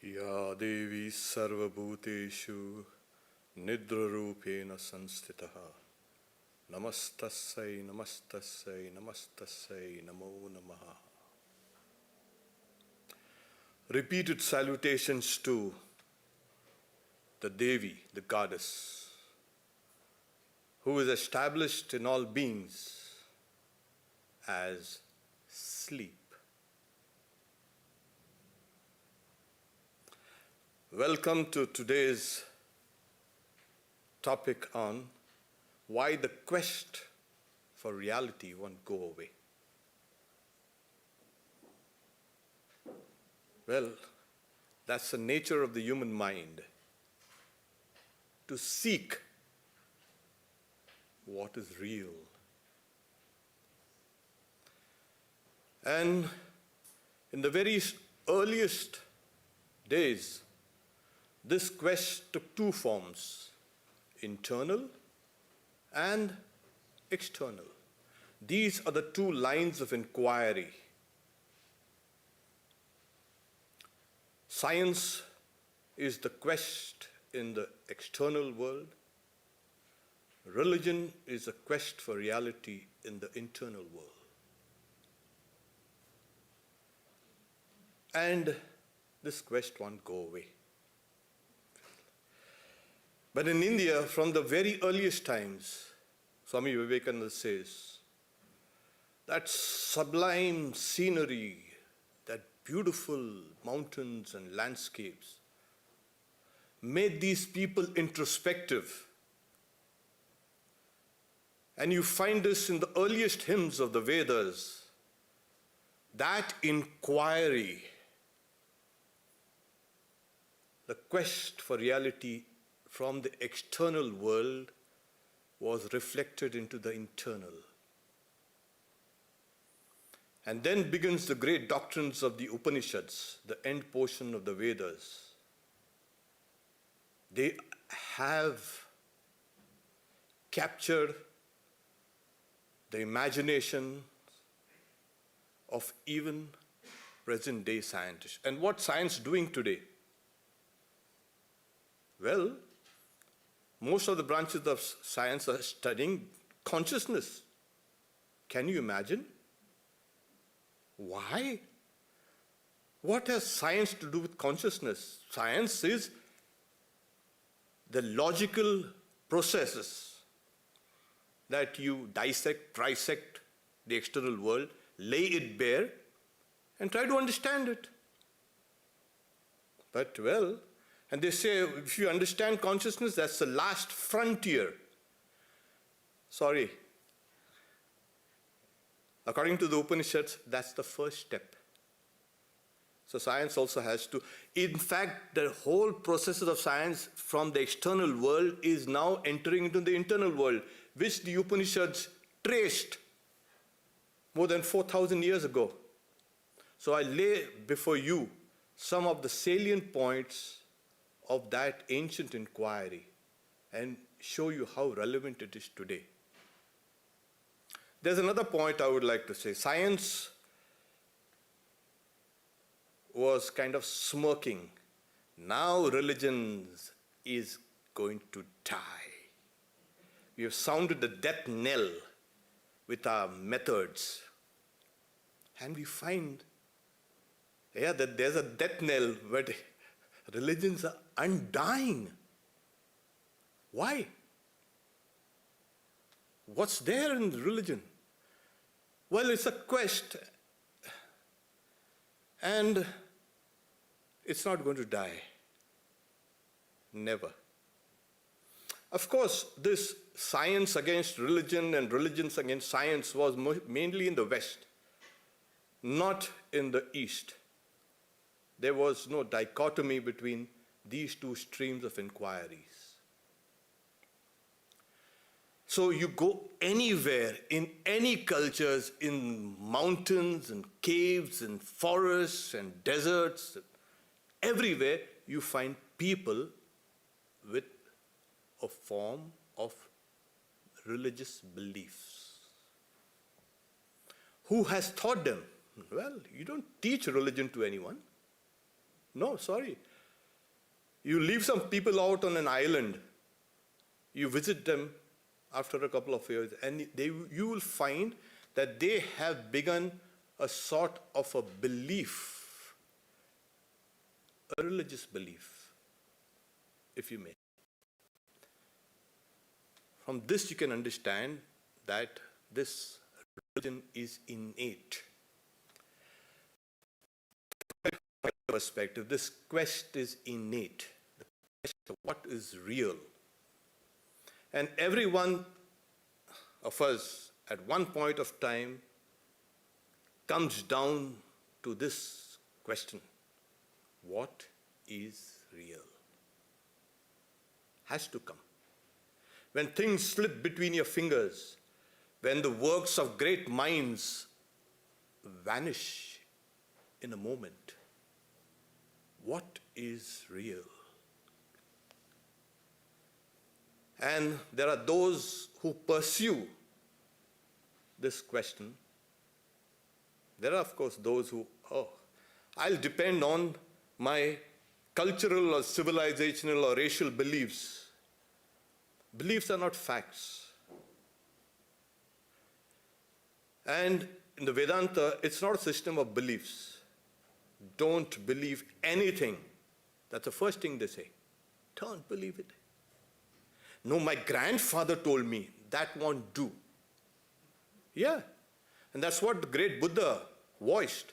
Ya Devi Sarvabhuteshu Nidrarupena Sanstitaha Namastasai Namastasai Namastasai Namo Namaha. Repeated salutations to the Devi, the goddess, who is established in all beings as sleep. Welcome to today's topic on why the quest for reality won't go away. Well, that's the nature of the human mind, to seek what is real. And in the very earliest days, this quest took two forms, internal and external. These are the two lines of inquiry. Science is the quest in the external world. Religion is a quest for reality in the internal world. And this quest won't go away. But in India, from the very earliest times, Swami Vivekananda says, that sublime scenery, that beautiful mountains and landscapes, made these people introspective. And you find this in the earliest hymns of the Vedas, that inquiry, the quest for reality from the external world was reflected into the internal. And then begins the great doctrines of the Upanishads, the end portion of the Vedas. They have captured the imagination of even present day scientists. And what science is doing today? Well, most of the branches of science are studying consciousness. Can you imagine? Why? What has science to do with consciousness? Science is the logical processes that you dissect, trisect the external world, lay it bare, and try to understand it. But well, and they say if you understand consciousness, that's the last frontier. Sorry. According to the Upanishads, that's the first step. So science also has to, in fact, the whole processes of science from the external world is now entering into the internal world, which the Upanishads traced more than 4,000 years ago. So I lay before you some of the salient points of that ancient inquiry and show you how relevant it is today. There's another point I would like to say. Science was kind of smirking. Now religion is going to die. We have sounded the death knell with our methods. And we find, that there's a death knell, but religions are undying. Why? What's there in religion? Well, it's a quest, and it's not going to die. Never. Of course, this science against religion and religions against science was mainly in the West, not in the East. There was no dichotomy between these two streams of inquiries. So you go anywhere, in any cultures, in mountains and caves and forests and deserts, everywhere you find people with a form of religious beliefs. Who has taught them? Well, you don't teach religion to anyone. No, sorry. You leave some people out on an island. You visit them after a couple of years, and you will find that they have begun a sort of a belief, a religious belief, if you may. From this you can understand that this religion is innate. From my perspective, this quest is innate, the quest of what is real. And every one of us at one point of time comes down to this question: what is real? Has to come. When things slip between your fingers, when the works of great minds vanish in a moment, what is real? And there are those who pursue this question. There are, of course, those who, I'll depend on my cultural or civilizational or racial beliefs. Beliefs are not facts. And in the Vedanta, it's not a system of beliefs. Don't believe anything. That's the first thing they say. Don't believe it. No, my grandfather told me that won't do. Yeah, And that's what the great Buddha voiced.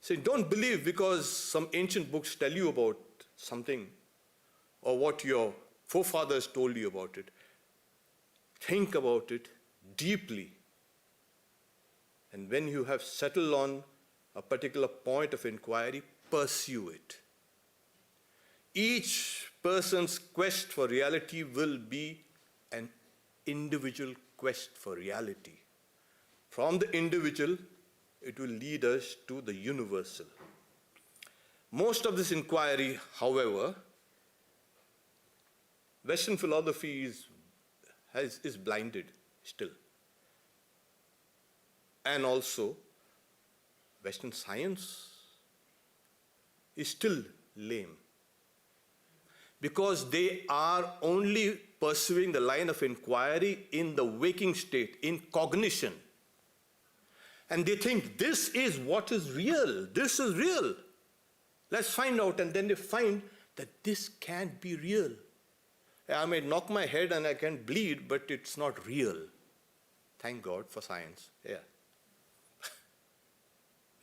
Saying, don't believe because some ancient books tell you about something or what your forefathers told you about it. Think about it deeply. And when you have settled on a particular point of inquiry, pursue it. Each person's quest for reality will be an individual quest for reality. From the individual, it will lead us to the universal. Most of this inquiry, however, Western philosophy is blinded still. And also, Western science is still lame. Because they are only pursuing the line of inquiry in the waking state, in cognition. And they think this is what is real. This is real. Let's find out. And then they find that this can't be real. I may knock my head and I can bleed, but it's not real. Thank God for science. Yeah.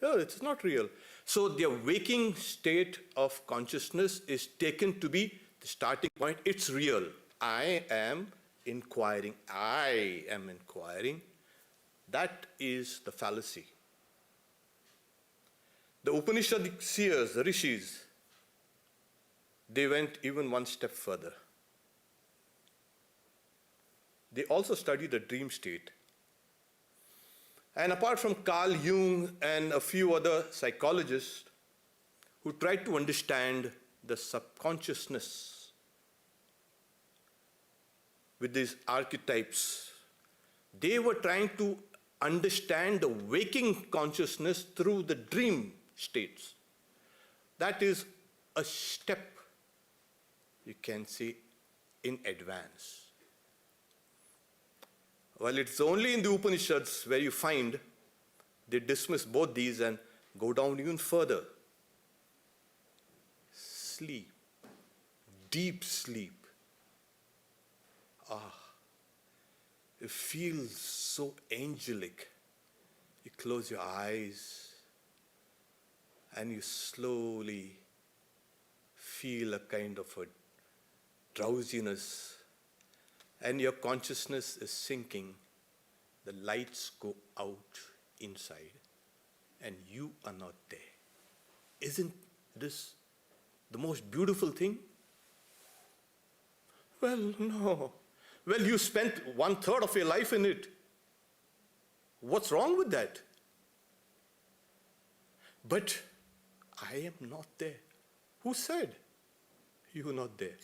No, it's not real. So their waking state of consciousness is taken to be the starting point. It's real. I am inquiring. I am inquiring. That is the fallacy. The Upanishadic seers, the rishis, they went even one step further. They also studied the dream state. And apart from Carl Jung and a few other psychologists who tried to understand the subconsciousness with these archetypes, they were trying to understand the waking consciousness through the dream states. That is a step, you can say, in advance. Well, it's only in the Upanishads where you find they dismiss both these and go down even further. Sleep, deep sleep. It feels so angelic. You close your eyes and you slowly feel a kind of a drowsiness, and your consciousness is sinking. The lights go out inside and you are not there. Isn't this the most beautiful thing? Well, no. Well, you spent 1/3 of your life in it. What's wrong with that? But I am not there. Who said you're not there?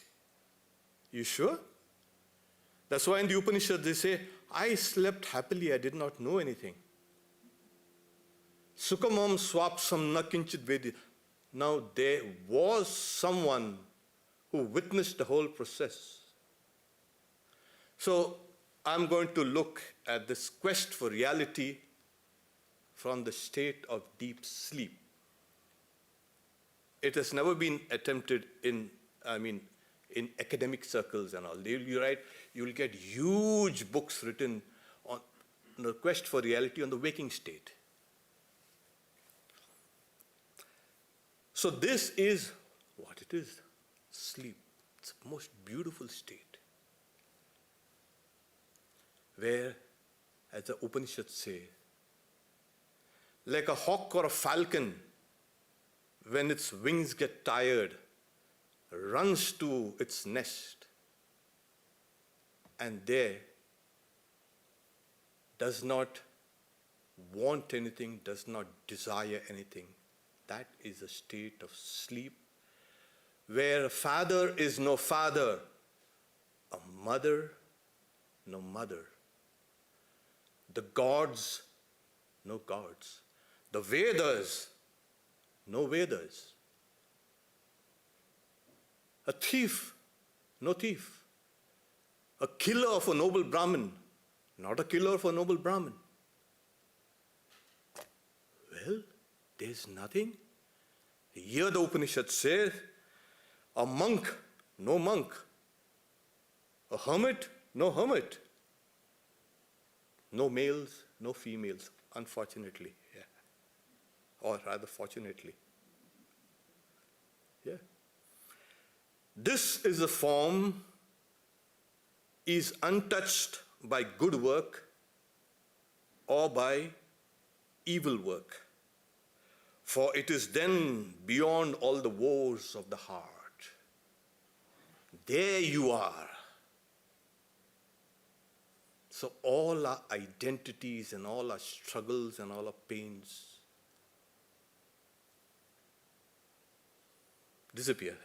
You sure? That's why in the Upanishad they say, I slept happily, I did not know anything. Sukhamam swapsam na kinchit vedi. Now there was someone who witnessed the whole process. So I'm going to look at this quest for reality from the state of deep sleep. It has never been attempted in academic circles and all. You'll get huge books written on the quest for reality on the waking state. So this is what it is, sleep. It's the most beautiful state, where, as the Upanishads say, like a hawk or a falcon, when its wings get tired, runs to its nest, and there does not want anything, does not desire anything. That is a state of sleep, where a father is no father, a mother, no mother. The gods, no gods. The Vedas, no Vedas. A thief, no thief. A killer of a noble Brahmin, not a killer of a noble Brahmin. Well, there's nothing. Here the Upanishad says, a monk, no monk. A hermit, no hermit. No males, no females, unfortunately. Yeah. Or rather, fortunately. Yeah. This is a form is untouched by good work or by evil work. For it is then beyond all the woes of the heart. There you are. So all our identities and all our struggles and all our pains disappear.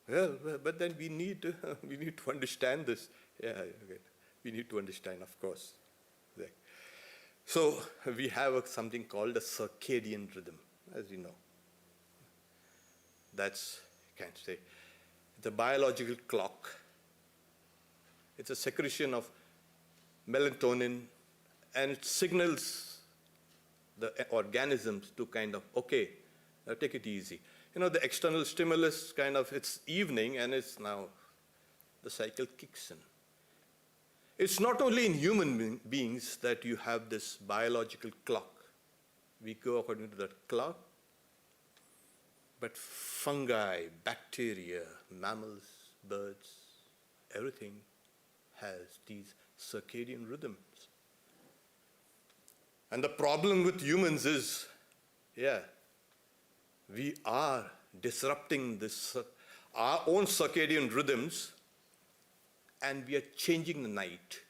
Well, but then we need to understand this. Yeah, okay. We need to understand, of course. So we have something called a circadian rhythm, as you know. That's, you can say, the biological clock. It's a secretion of melatonin, and it signals the organisms to kind of, okay, now take it easy. You know, the external stimulus kind of, it's evening and it's now, the cycle kicks in. It's not only in human beings that you have this biological clock. We go according to that clock, but fungi, bacteria, mammals, birds, everything has these circadian rhythms. And the problem with humans is, we are disrupting this, our own circadian rhythms, and we are changing the night.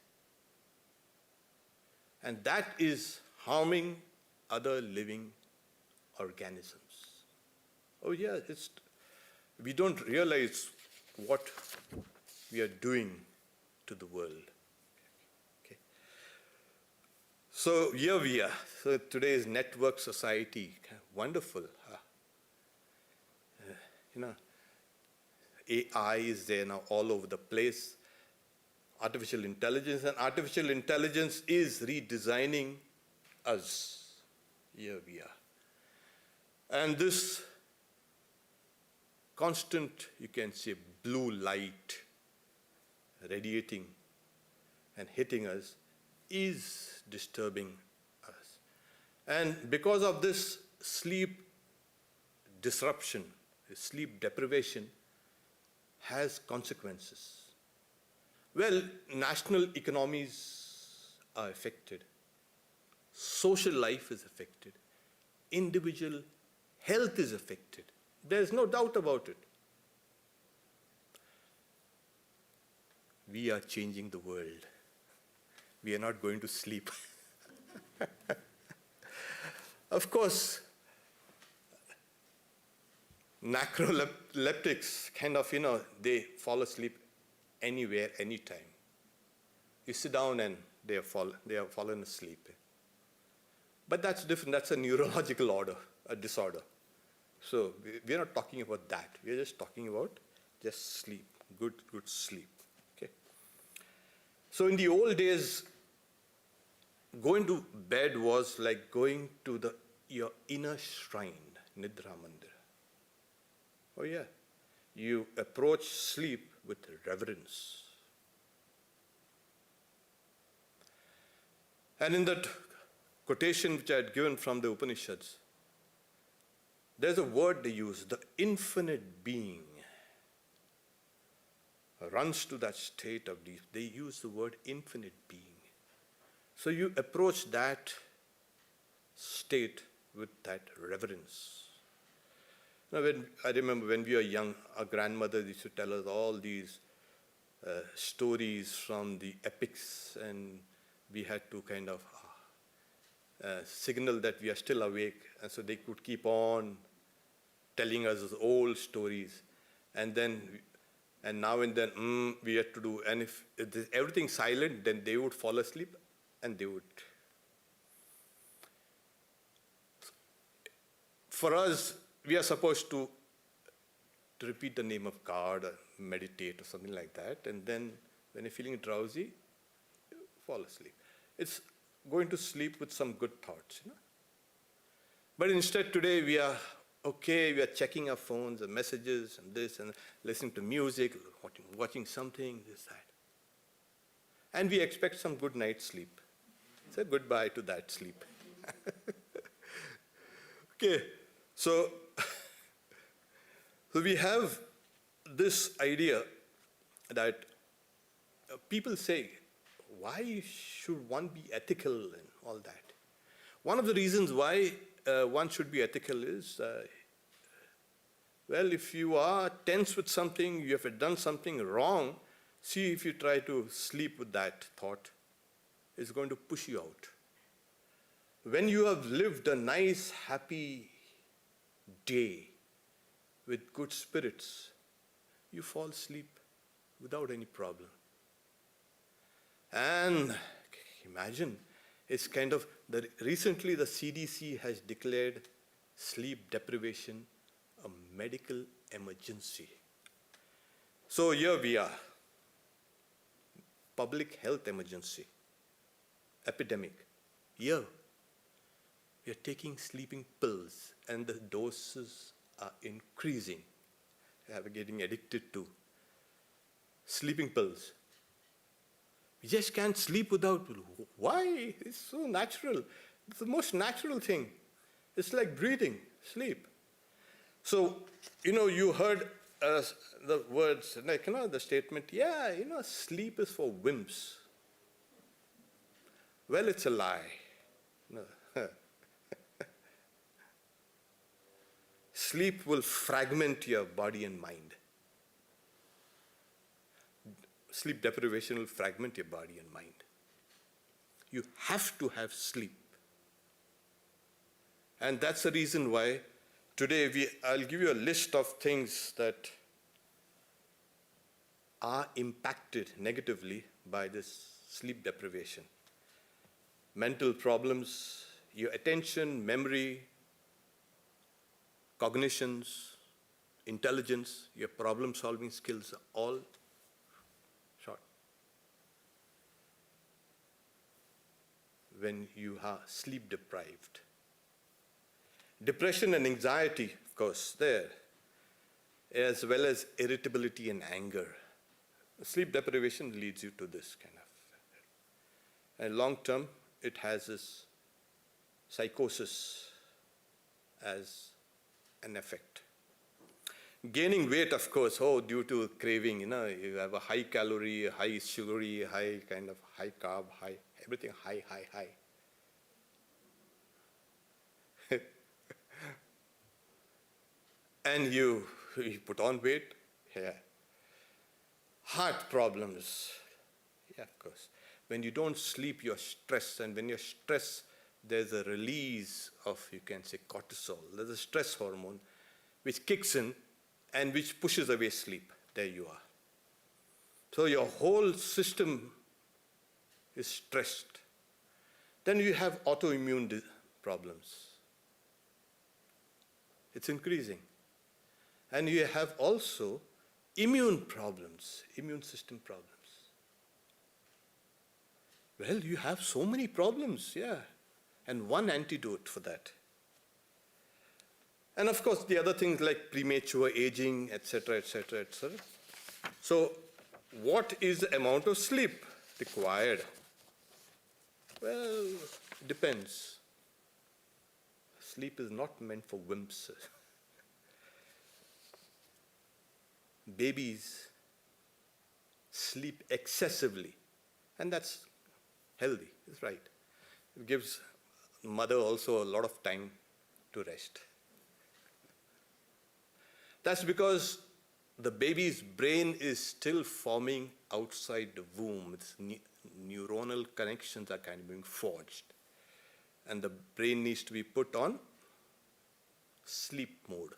And that is harming other living organisms. Oh yeah, we don't realize what we are doing to the world. Okay. So here we are. So today's network society, wonderful. AI is there now all over the place. Artificial intelligence, and artificial intelligence is redesigning us. Here we are. And this constant, you can say, blue light radiating and hitting us is disturbing us. And because of this sleep disruption, sleep deprivation has consequences. Well, national economies are affected. Social life is affected. Individual health is affected. There's no doubt about it. We are changing the world. We are not going to sleep. Of course, narcoleptics kind of, they fall asleep anywhere, anytime. You sit down and they have fallen asleep. But that's different. That's a neurological a disorder. So we're not talking about that. We're just talking about just sleep, good sleep. Okay. So in the old days, going to bed was like going to your inner shrine, Nidra Mandir. Oh yeah. You approach sleep with reverence. And in that quotation which I had given from the Upanishads, there's a word they use, the infinite being runs to that state of deep. They use the word infinite being. So you approach that state with that reverence. Now, I remember when we were young, our grandmother used to tell us all these stories from the epics, and we had to kind of signal that we are still awake, and so they could keep on telling us those old stories, and now and then we had to do, and if everything's silent, then they would fall asleep, and they would. For us, we are supposed to repeat the name of God or meditate or something like that, and then when you're feeling drowsy, you fall asleep. It's going to sleep with some good thoughts. But instead today we are checking our phones and messages and this and listening to music, watching something, this, that. And we expect some good night's sleep. Say goodbye to that sleep. Okay, so we have this idea that people say, why should one be ethical and all that? One of the reasons why one should be ethical is, well, if you are tense with something, you have done something wrong, see if you try to sleep with that thought, it's going to push you out. When you have lived a nice, happy day with good spirits, you fall asleep without any problem. And imagine, it's kind of, recently the CDC has declared sleep deprivation a medical emergency. So here we are, public health emergency, epidemic. Here, we are taking sleeping pills and the doses are increasing. We are getting addicted to sleeping pills. We just can't sleep without. Why? It's so natural. It's the most natural thing. It's like breathing, sleep. So, you heard the words, like, the statement, yeah, sleep is for wimps. Well, it's a lie. No. Sleep will fragment your body and mind. Sleep deprivation will fragment your body and mind. You have to have sleep. And that's the reason why today I'll give you a list of things that are impacted negatively by this sleep deprivation. Mental problems, your attention, memory, cognitions, intelligence, your problem-solving skills are all short when you are sleep deprived. Depression and anxiety, of course, there, as well as irritability and anger. Sleep deprivation leads you to this kind of. And long term, it has this psychosis as an effect. Gaining weight, of course, due to craving, you have a high calorie, high sugary, high carb, high, everything high. And you put on weight, yeah. Heart problems, yeah, of course. When you don't sleep, you're stressed, and when you're stressed, there's a release of, you can say, cortisol. There's a stress hormone which kicks in and which pushes away sleep. There you are. So your whole system is stressed. Then you have autoimmune problems. It's increasing. And you have also immune problems, immune system problems. Well, you have so many problems, yeah. And one antidote for that. And of course, the other things like premature aging, etc., etc., etc. So, what is the amount of sleep required? Well, it depends. Sleep is not meant for wimps. Babies sleep excessively, and that's healthy, it's right. It gives mother also a lot of time to rest. That's because the baby's brain is still forming outside the womb. Its neuronal connections are kind of being forged. And the brain needs to be put on sleep mode.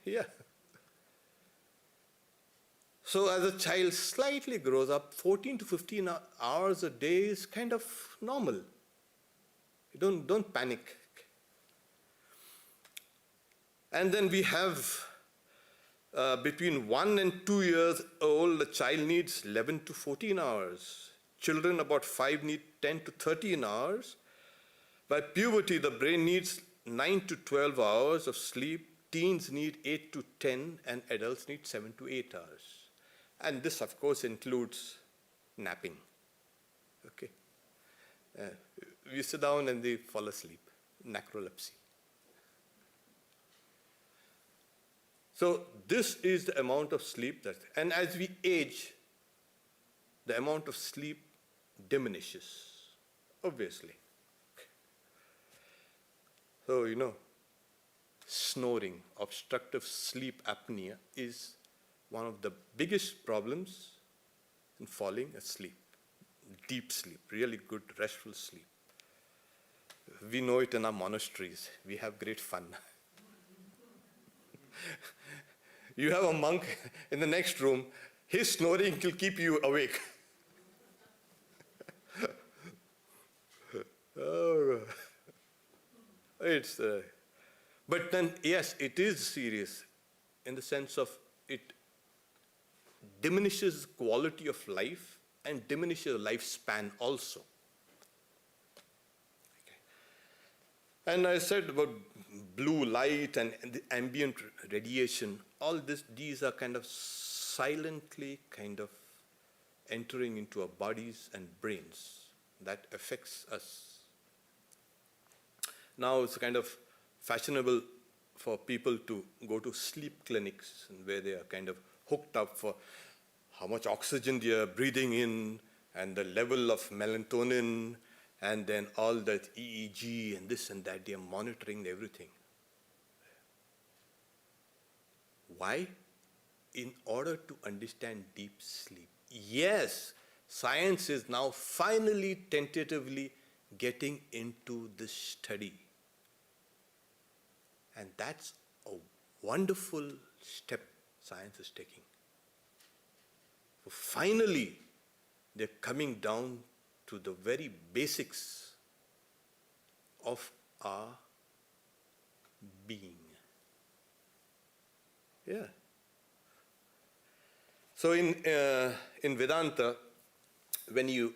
Yeah. So as a child slightly grows up, 14 to 15 hours a day is kind of normal. Don't panic. And then we have between 1 and 2 years old, the child needs 11 to 14 hours. Children about 5 need 10 to 13 hours. By puberty, the brain needs 9 to 12 hours of sleep. Teens need 8 to 10, and adults need 7 to 8 hours. And this, of course, includes napping. Okay. We sit down and they fall asleep. Narcolepsy. So this is the amount of sleep and as we age, the amount of sleep diminishes, obviously. So, snoring, obstructive sleep apnea is one of the biggest problems in falling asleep. Deep sleep, really good restful sleep. We know it in our monasteries. We have great fun. You have a monk in the next room, his snoring will keep you awake. Oh, but then, yes, it is serious in the sense of it diminishes quality of life and diminishes lifespan also. Okay. And I said about blue light and the ambient radiation, all these are kind of silently entering into our bodies and brains. That affects us. Now it's kind of fashionable for people to go to sleep clinics where they are kind of hooked up for how much oxygen they are breathing in and the level of melatonin and then all that EEG and this and that. They are monitoring everything. Why? In order to understand deep sleep. Yes, science is now finally tentatively getting into this study. And that's a wonderful step science is taking. So finally, they're coming down to the very basics of our being. Yeah. So in Vedanta, when you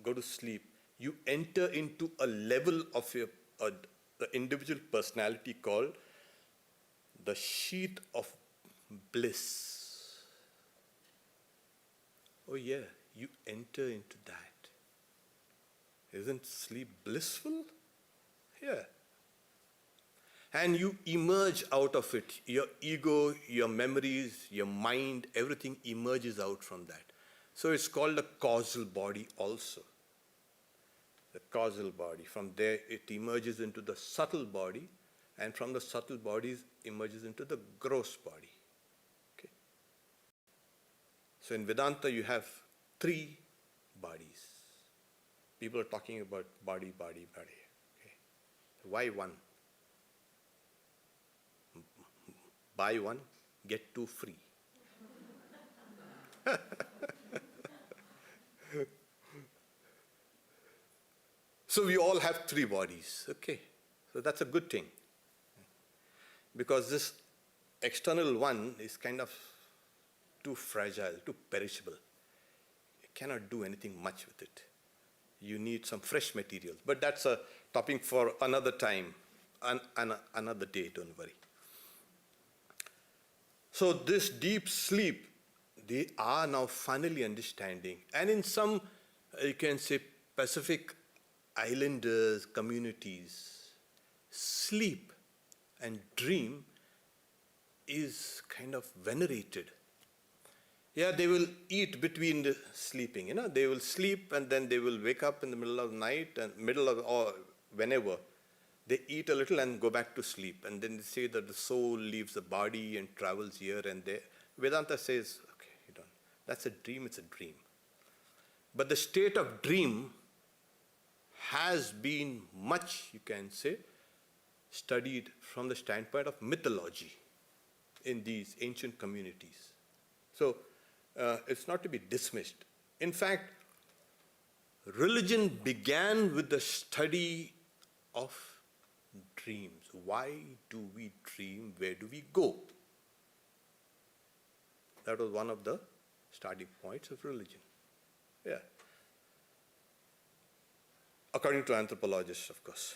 go to sleep, you enter into a level of the individual personality called the sheath of bliss. Oh yeah, you enter into that. Isn't sleep blissful? Yeah. And you emerge out of it. Your ego, your memories, your mind, everything emerges out from that. So it's called a causal body also. The causal body. From there it emerges into the subtle body, and from the subtle bodies emerges into the gross body. Okay. So in Vedanta you have 3 bodies. People are talking about body. Okay. Why 1? Buy 1, get 2 free. So we all have 3 bodies. Okay. So that's a good thing. Because this external one is kind of too fragile, too perishable. You cannot do anything much with it. You need some fresh material. But that's a topic for another time, another day, don't worry. So this deep sleep, they are now finally understanding. And in some, you can say, Pacific Islanders communities, sleep and dream is kind of venerated. Yeah, they will eat between the sleeping. They will sleep and then they will wake up in the middle of the night and or whenever. They eat a little and go back to sleep. And then they say that the soul leaves the body and travels here and there. Vedanta says, okay, you don't. That's a dream, it's a dream. But the state of dream has been much, you can say, studied from the standpoint of mythology in these ancient communities. So it's not to be dismissed. In fact, religion began with the study of dreams. Why do we dream? Where do we go? That was one of the starting points of religion. Yeah. According to anthropologists, of course.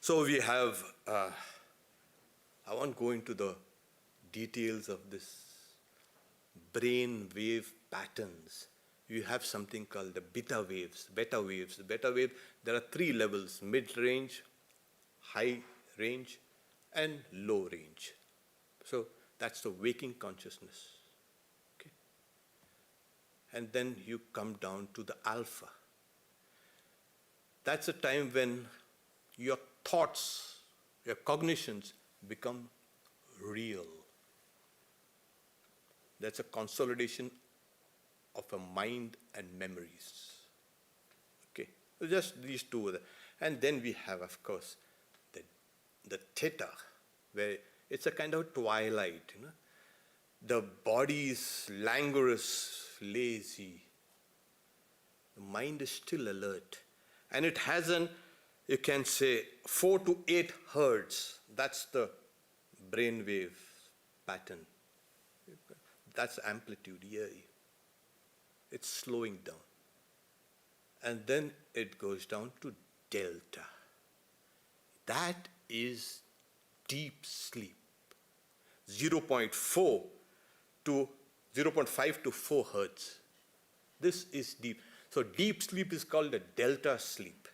So we have, I won't go into the details of this brain wave patterns, you have something called the beta waves, beta waves. The beta wave, there are three levels: mid-range, high range, and low range. So that's the waking consciousness. Okay? And then you come down to the alpha. That's a time when your thoughts, your cognitions become real. That's a consolidation of a mind and memories. Okay, so just these two. And then we have, of course, the theta, where it's a kind of twilight. The body is languorous, lazy. The mind is still alert. And it has you can say, 4 to 8 hertz. That's the brainwave pattern. That's amplitude here. It's slowing down. And then it goes down to delta. That is deep sleep. 0.4 to 0.5 to 4 hertz. This is deep. So deep sleep is called a delta sleep.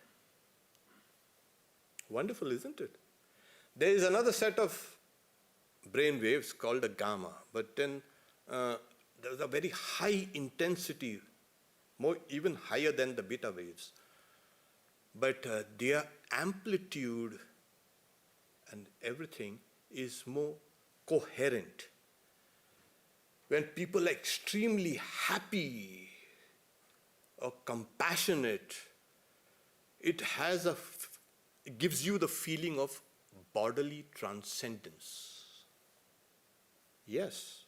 Wonderful, isn't it? There is another set of brain waves called a gamma, but then there's a very high intensity, even higher than the beta waves. But their amplitude and everything is more coherent. When people are extremely happy or compassionate, it gives you the feeling of bodily transcendence. Yes.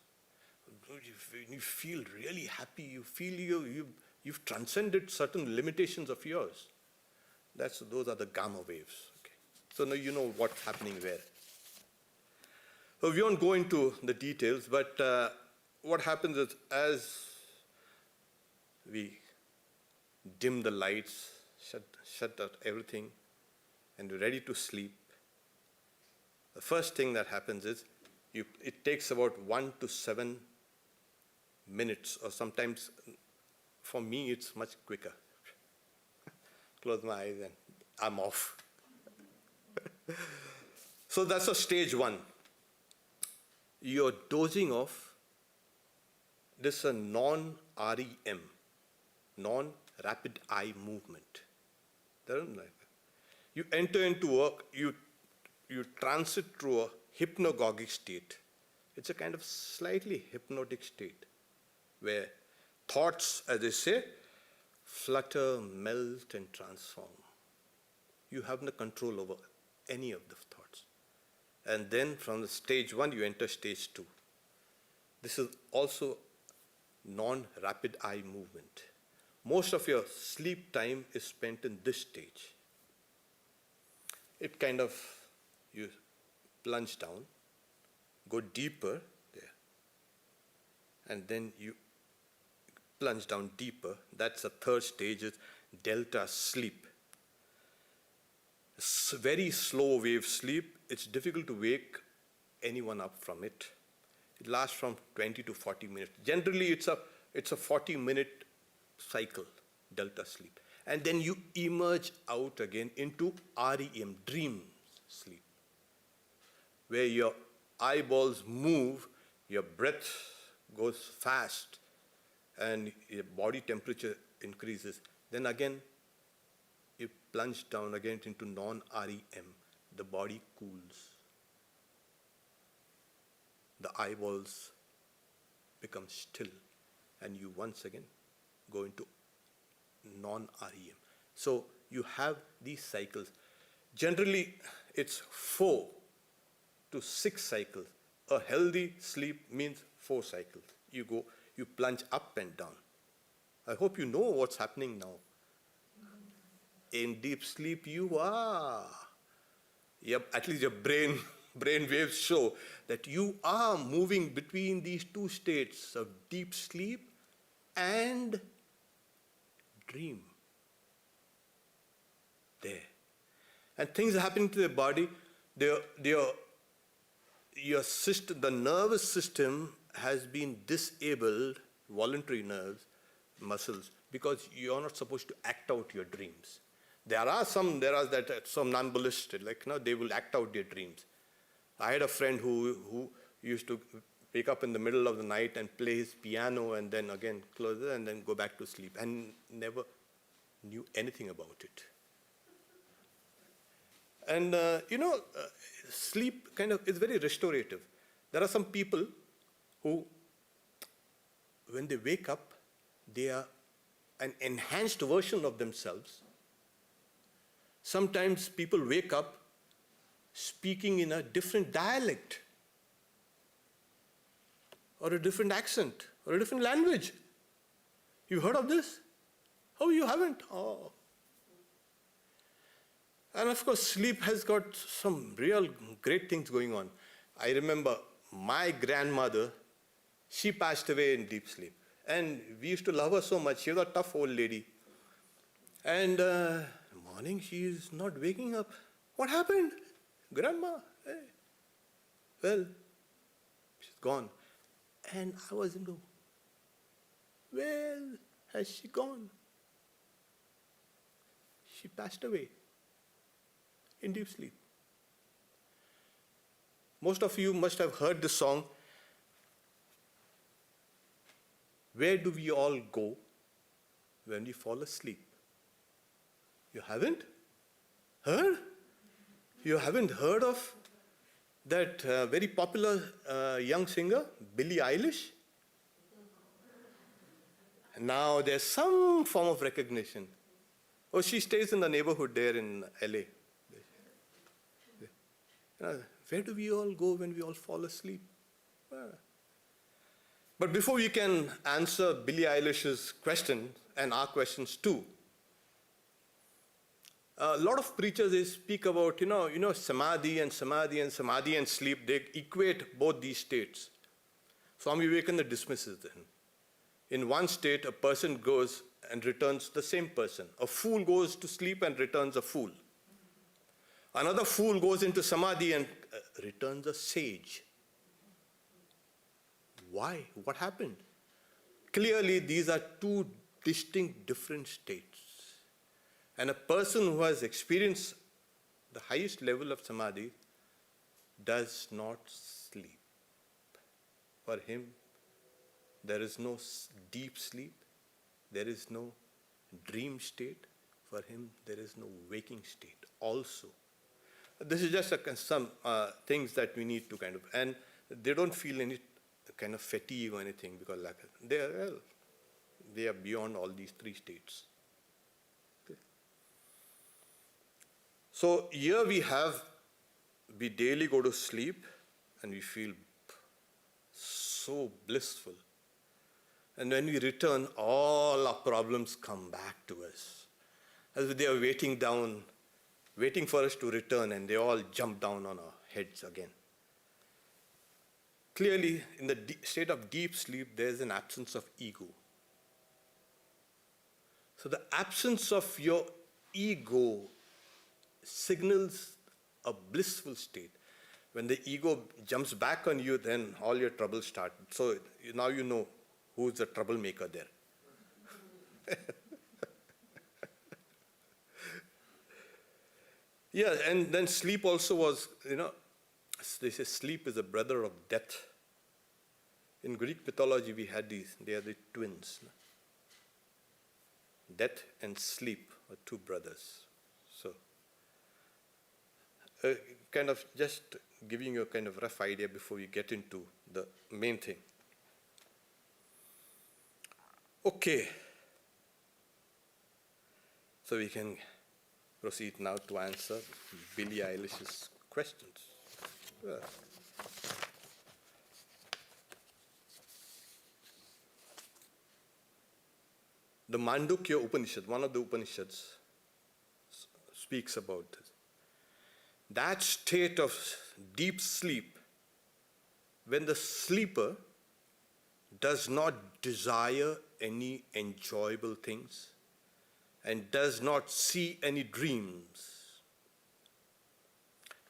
When you feel really happy, you feel you've transcended certain limitations of yours. Those are the gamma waves. Okay. So now you know what's happening where. So we won't go into the details, but what happens is as we dim the lights, shut out everything, and we're ready to sleep, the first thing that happens is it takes about 1 to 7 minutes, or sometimes for me it's much quicker. Close my eyes and I'm off. So that's a stage 1. You're dozing off. This is a non-REM, non-rapid eye movement. You enter into work, you transit through a hypnagogic state. It's a kind of slightly hypnotic state where thoughts, as they say, flutter, melt, and transform. You have no control over any of the thoughts. And then from the stage 1, you enter stage 2. This is also non-rapid eye movement. Most of your sleep time is spent in this stage. It kind of, you plunge down, go deeper there, and then you plunge down deeper. That's the third stage, is delta sleep. Very slow wave sleep. It's difficult to wake anyone up from it. It lasts from 20 to 40 minutes. Generally, it's a 40-minute cycle, delta sleep. And then you emerge out again into REM, dream sleep, where your eyeballs move, your breath goes fast, and your body temperature increases. Then again, you plunge down again into non-REM. The body cools. The eyeballs become still, and you once again go into non-REM. So you have these cycles. Generally, it's 4 to 6 cycles. A healthy sleep means 4 cycles. You plunge up and down. I hope you know what's happening now. In deep sleep, you are. At least your brain waves show that you are moving between these two states of deep sleep and dream. There. And things are happening to the body. Your system, the nervous system has been disabled, voluntary nerves, muscles, because you're not supposed to act out your dreams. There are some somnambulists, they will act out their dreams. I had a friend who used to wake up in the middle of the night and play his piano and then again close it and then go back to sleep and never knew anything about it. And, sleep is very restorative. There are some people who, when they wake up, they are an enhanced version of themselves. Sometimes people wake up speaking in a different dialect or a different accent or a different language. You heard of this? Oh, you haven't? Oh. And of course, sleep has got some real great things going on. I remember my grandmother, she passed away in deep sleep. And we used to love her so much. She was a tough old lady. And morning, she is not waking up. What happened? Grandma, hey. Well, she's gone. And I was into, where has she gone? She passed away in deep sleep. Most of you must have heard this song, where do we all go when we fall asleep? You haven't heard? You haven't heard of that very popular young singer, Billie Eilish? Now there's some form of recognition. Oh, she stays in the neighborhood there in LA. Where do we all go when we all fall asleep? But before we can answer Billie Eilish's question and our questions too, a lot of preachers, they speak about, samadhi and sleep. They equate both these states. Swami Vivekananda dismisses them. In one state, a person goes and returns the same person. A fool goes to sleep and returns a fool. Another fool goes into samadhi and returns a sage. Why? What happened? Clearly, these are two distinct, different states. And a person who has experienced the highest level of samadhi does not sleep. For him, there is no deep sleep. There is no dream state. For him, there is no waking state also. This is just some things that we need to and they don't feel any kind of fatigue or anything because they are beyond all these three states. Okay. So here we daily go to sleep and we feel so blissful. And when we return, all our problems come back to us. As if they are waiting for us to return, and they all jump down on our heads again. Clearly, in the state of deep sleep, there is an absence of ego. So the absence of your ego signals a blissful state. When the ego jumps back on you, then all your troubles start. So now you know who's the troublemaker there. Yeah, and then sleep also was, they say sleep is a brother of death. In Greek mythology, we had they are the twins. Death and sleep are two brothers. So, just giving you a rough idea before we get into the main thing. Okay. So we can proceed now to answer Billie Eilish's questions. Yeah. The Mandukya Upanishad, one of the Upanishads, speaks about this. That state of deep sleep, when the sleeper does not desire any enjoyable things and does not see any dreams.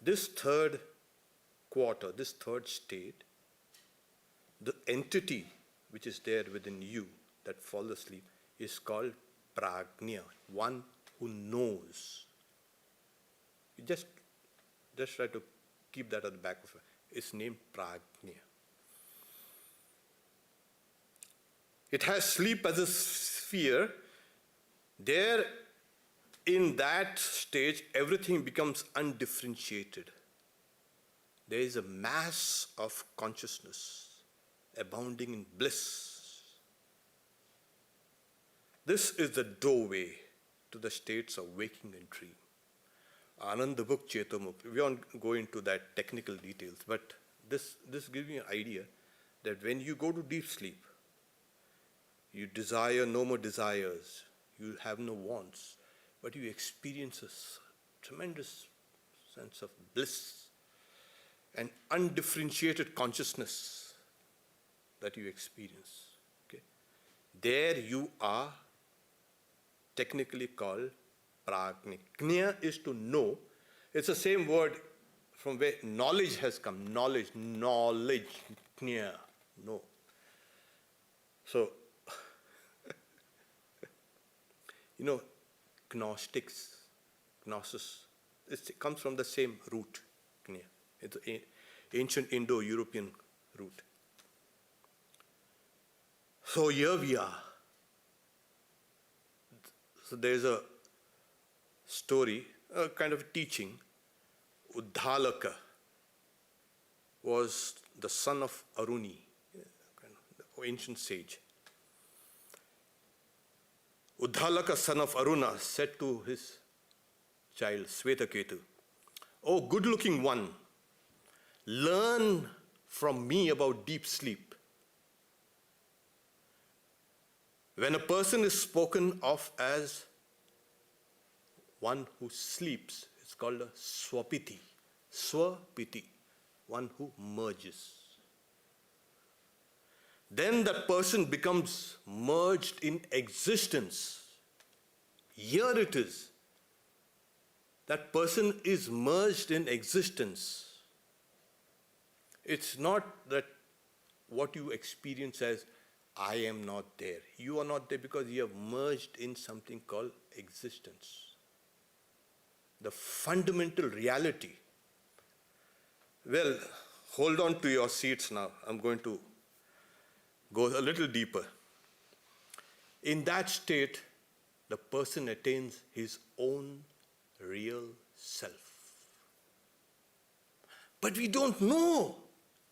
This third quarter, this third state, the entity which is there within you, that falls asleep, is called prajna, one who knows. You just try to keep that at the back of it. It's named prajna. It has sleep as a sphere. There, in that stage, everything becomes undifferentiated. There is a mass of consciousness abounding in bliss. This is the doorway to the states of waking and dream. Anandabhuk Chetamukti. We won't go into that technical details, but this gives you an idea that when you go to deep sleep, you desire no more desires, you have no wants, but you experience a tremendous sense of bliss and undifferentiated consciousness that you experience. Okay? There you are technically called prajna. Knya is to know. It's the same word from where knowledge has come. Knowledge. Knya. No. So, Gnostics, Gnosis, it comes from the same root, Knya. It's an ancient Indo-European root. So here we are. So there's a story, a kind of teaching. Uddhalaka was the son of Aruni, the ancient sage. Uddhalaka, son of Aruna, said to his child, Svetaketu, "Oh, good-looking one, learn from me about deep sleep. When a person is spoken of as one who sleeps, it's called a swapiti. Swapiti, one who merges. Then that person becomes merged in existence. Here it is. That person is merged in existence. It's not that what you experience as, I am not there. You are not there because you have merged in something called existence. The fundamental reality. Well, hold on to your seats now. I'm going to go a little deeper. In that state, the person attains his own real self. But we don't know.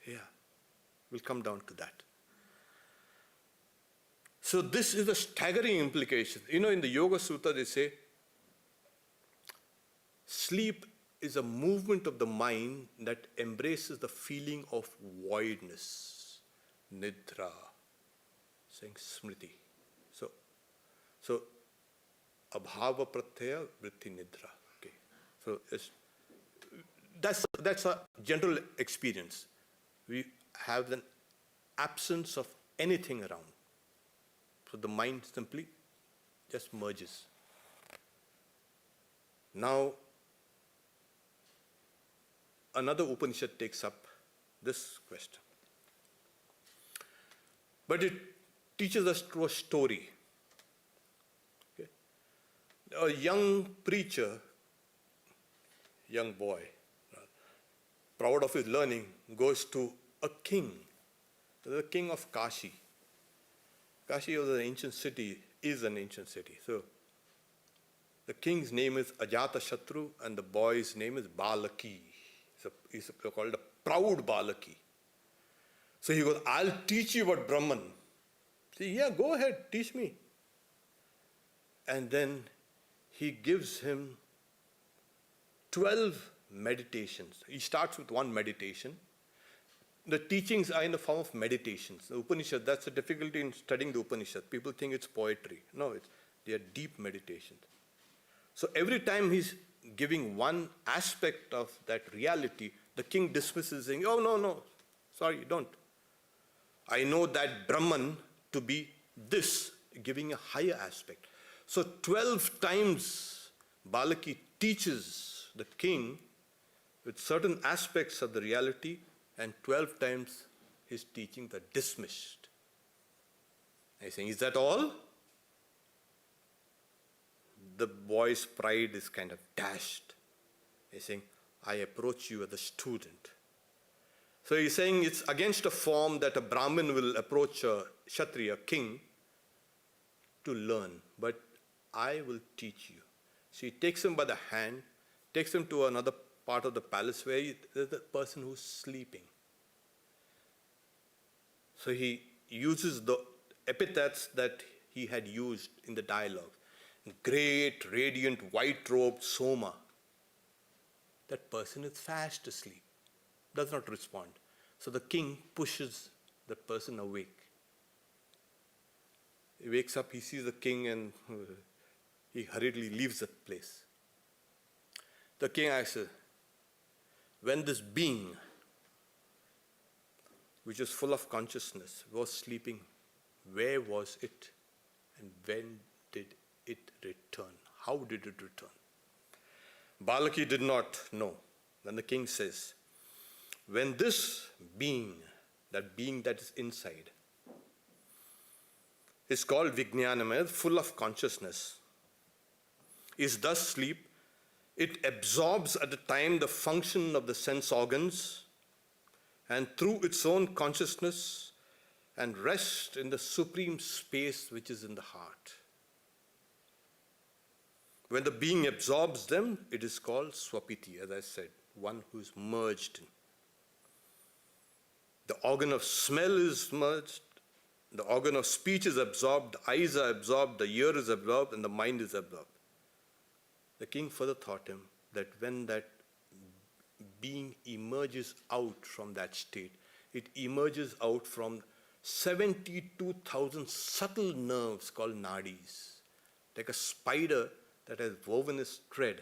Yeah, we'll come down to that. So this is a staggering implication. In the Yoga Sutta they say, sleep is a movement of the mind that embraces the feeling of voidness. Nidra, saying smriti. So abhava pratyaya vritti nidra. Okay. So that's a general experience. We have an absence of anything around. So the mind simply just merges. Now, another Upanishad takes up this question. But it teaches us through a story. Okay? A young preacher, young boy, proud of his learning, goes to a king, the king of Kashi. Kashi was an ancient city, is an ancient city. So the king's name is Ajatashatru and the boy's name is Balaki. So he's called a proud Balaki. So he goes, I'll teach you about Brahman. See, yeah, go ahead, teach me. And then he gives him 12 meditations. He starts with one meditation. The teachings are in the form of meditations. The Upanishad, that's the difficulty in studying the Upanishad. People think it's poetry. No, they are deep meditations. So every time he's giving one aspect of that reality, the king dismisses, saying, oh, no, sorry, don't. I know that Brahman to be this, giving a higher aspect. So 12 times Balaki teaches the king with certain aspects of the reality, and 12 times his teachings are dismissed. He's saying, is that all? The boy's pride is kind of dashed. He's saying, I approach you as a student. So he's saying it's against a form that a Brahmin will approach a Kshatriya, king, to learn. But I will teach you. So he takes him by the hand, takes him to another part of the palace where there's the person who's sleeping. So he uses the epithets that he had used in the dialogue. Great, radiant, white-robed Soma. That person is fast asleep, does not respond. So the king pushes that person awake. He wakes up, he sees the king, and he hurriedly leaves that place. The king asks, when this being, which is full of consciousness, was sleeping, where was it? And when did it return? How did it return? Balaki did not know. Then the king says, when this being that is inside, is called Vijnanamaya, full of consciousness, is thus asleep, it absorbs at the time the function of the sense organs and through its own consciousness and rests in the supreme space which is in the heart. When the being absorbs them, it is called Swapiti, as I said, one who is merged in. The organ of smell is merged, the organ of speech is absorbed, the eyes are absorbed, the ear is absorbed, and the mind is absorbed. The king further taught him that when that being emerges out from that state, it emerges out from 72,000 subtle nerves called nadis, like a spider that has woven its thread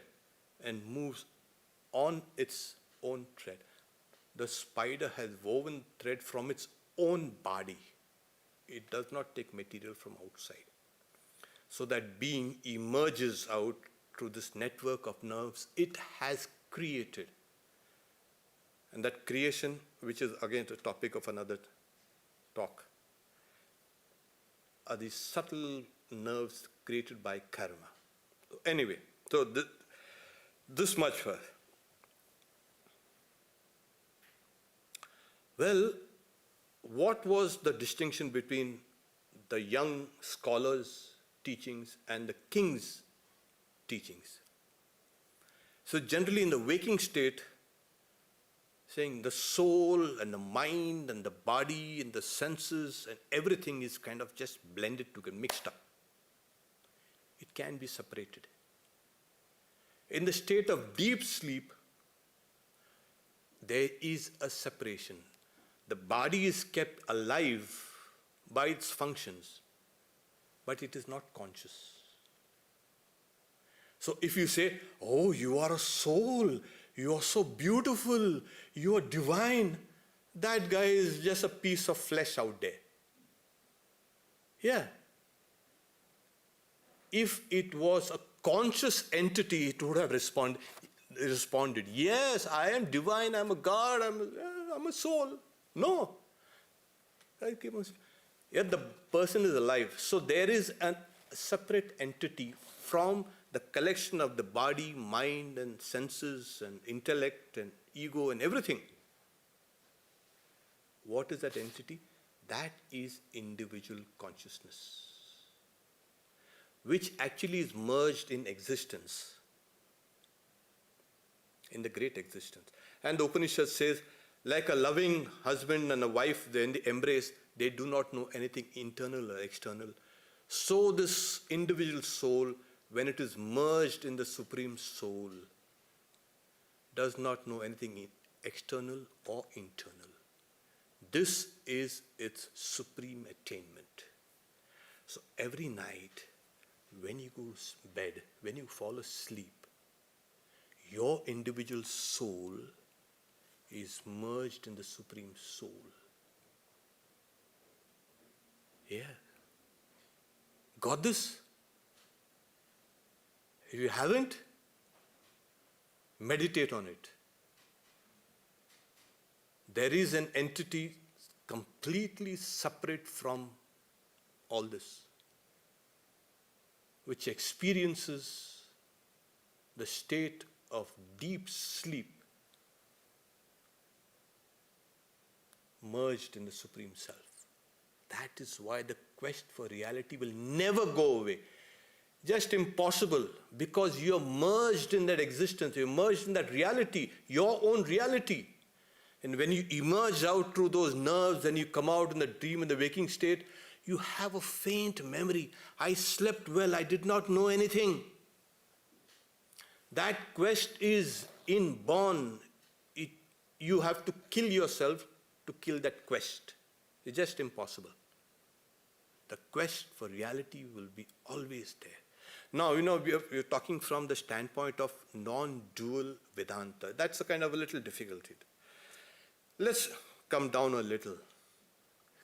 and moves on its own thread. The spider has woven thread from its own body. It does not take material from outside. So that being emerges out through this network of nerves it has created. And that creation, which is again the topic of another talk, are these subtle nerves created by karma. Anyway, so this much first. Well, what was the distinction between the young scholar's teachings and the king's teachings? So generally in the waking state, saying the soul and the mind and the body and the senses and everything is kind of just blended together, mixed up. It can be separated. In the state of deep sleep, there is a separation. The body is kept alive by its functions, but it is not conscious. So if you say, oh, you are a soul, you are so beautiful, you are divine, that guy is just a piece of flesh out there. Yeah. If it was a conscious entity, it would have responded, yes, I am divine, I'm a God, I'm a soul. No. Yet the person is alive. So there is a separate entity from the collection of the body, mind, and senses, and intellect, and ego, and everything. What is that entity? That is individual consciousness, which actually is merged in existence, in the great existence. And the Upanishad says, like a loving husband and a wife, they embrace, they do not know anything internal or external. So this individual soul, when it is merged in the Supreme Soul, does not know anything external or internal. This is its supreme attainment. So every night, when you go to bed, when you fall asleep, your individual soul is merged in the Supreme Soul. Yeah. Got this? If you haven't, meditate on it. There is an entity completely separate from all this, which experiences the state of deep sleep merged in the Supreme Self. That is why the quest for reality will never go away. Just impossible, because you're merged in that existence, you're merged in that reality, your own reality. And when you emerge out through those nerves and you come out in the dream, in the waking state, you have a faint memory. I slept well, I did not know anything. That quest is inborn. You have to kill yourself to kill that quest. It's just impossible. The quest for reality will be always there. Now, we're talking from the standpoint of non-dual Vedanta. That's a kind of a little difficulty. Let's come down a little.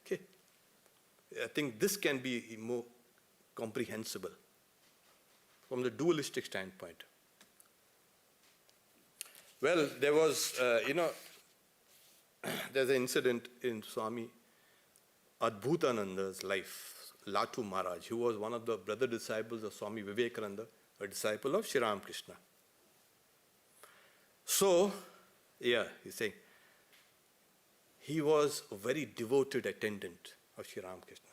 Okay. I think this can be more comprehensible from the dualistic standpoint. Well, there was, there's an incident in Swami Adbhutananda's life. Latu Maharaj, who was one of the brother disciples of Swami Vivekananda, a disciple of Sri Ramakrishna. So, he's saying, he was a very devoted attendant of Sri Ramakrishna.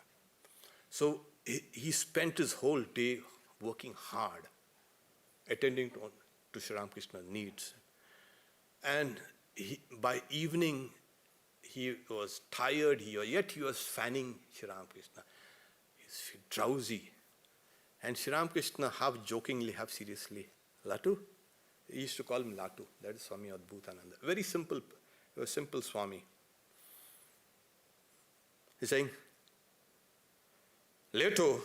So, he spent his whole day working hard, attending to Sri Ramakrishna's needs. And by evening, he was tired, yet he was fanning Sri Ramakrishna. He's drowsy. And Sri Ramakrishna, half jokingly, half seriously, Latu? He used to call him Latu. That is Swami Adbhutananda. Very simple, a simple Swami. He's saying, Leto,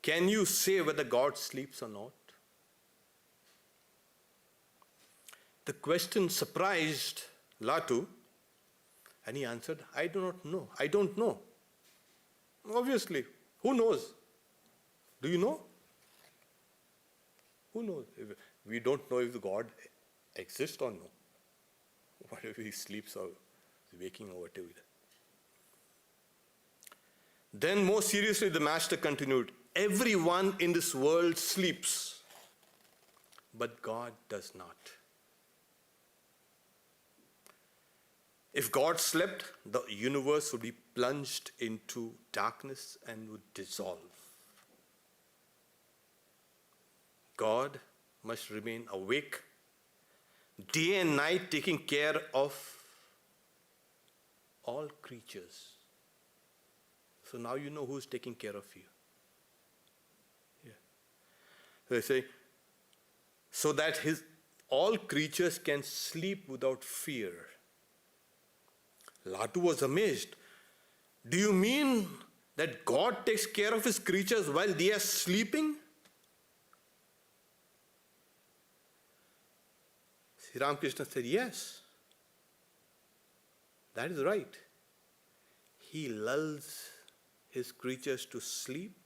can you say whether God sleeps or not? The question surprised Latu, and he answered, I do not know. I don't know. Obviously, who knows? Do you know? Who knows? We don't know if the God exists or no. What if he sleeps or is waking or whatever. Then more seriously, the master continued, everyone in this world sleeps, but God does not. If God slept, the universe would be plunged into darkness and would dissolve. God must remain awake, day and night, taking care of all creatures. So now you know who's taking care of you. Yeah. So they say, so that all creatures can sleep without fear. Latu was amazed. Do you mean that God takes care of his creatures while they are sleeping? Sri Ramakrishna said, yes. That is right. He lulls his creatures to sleep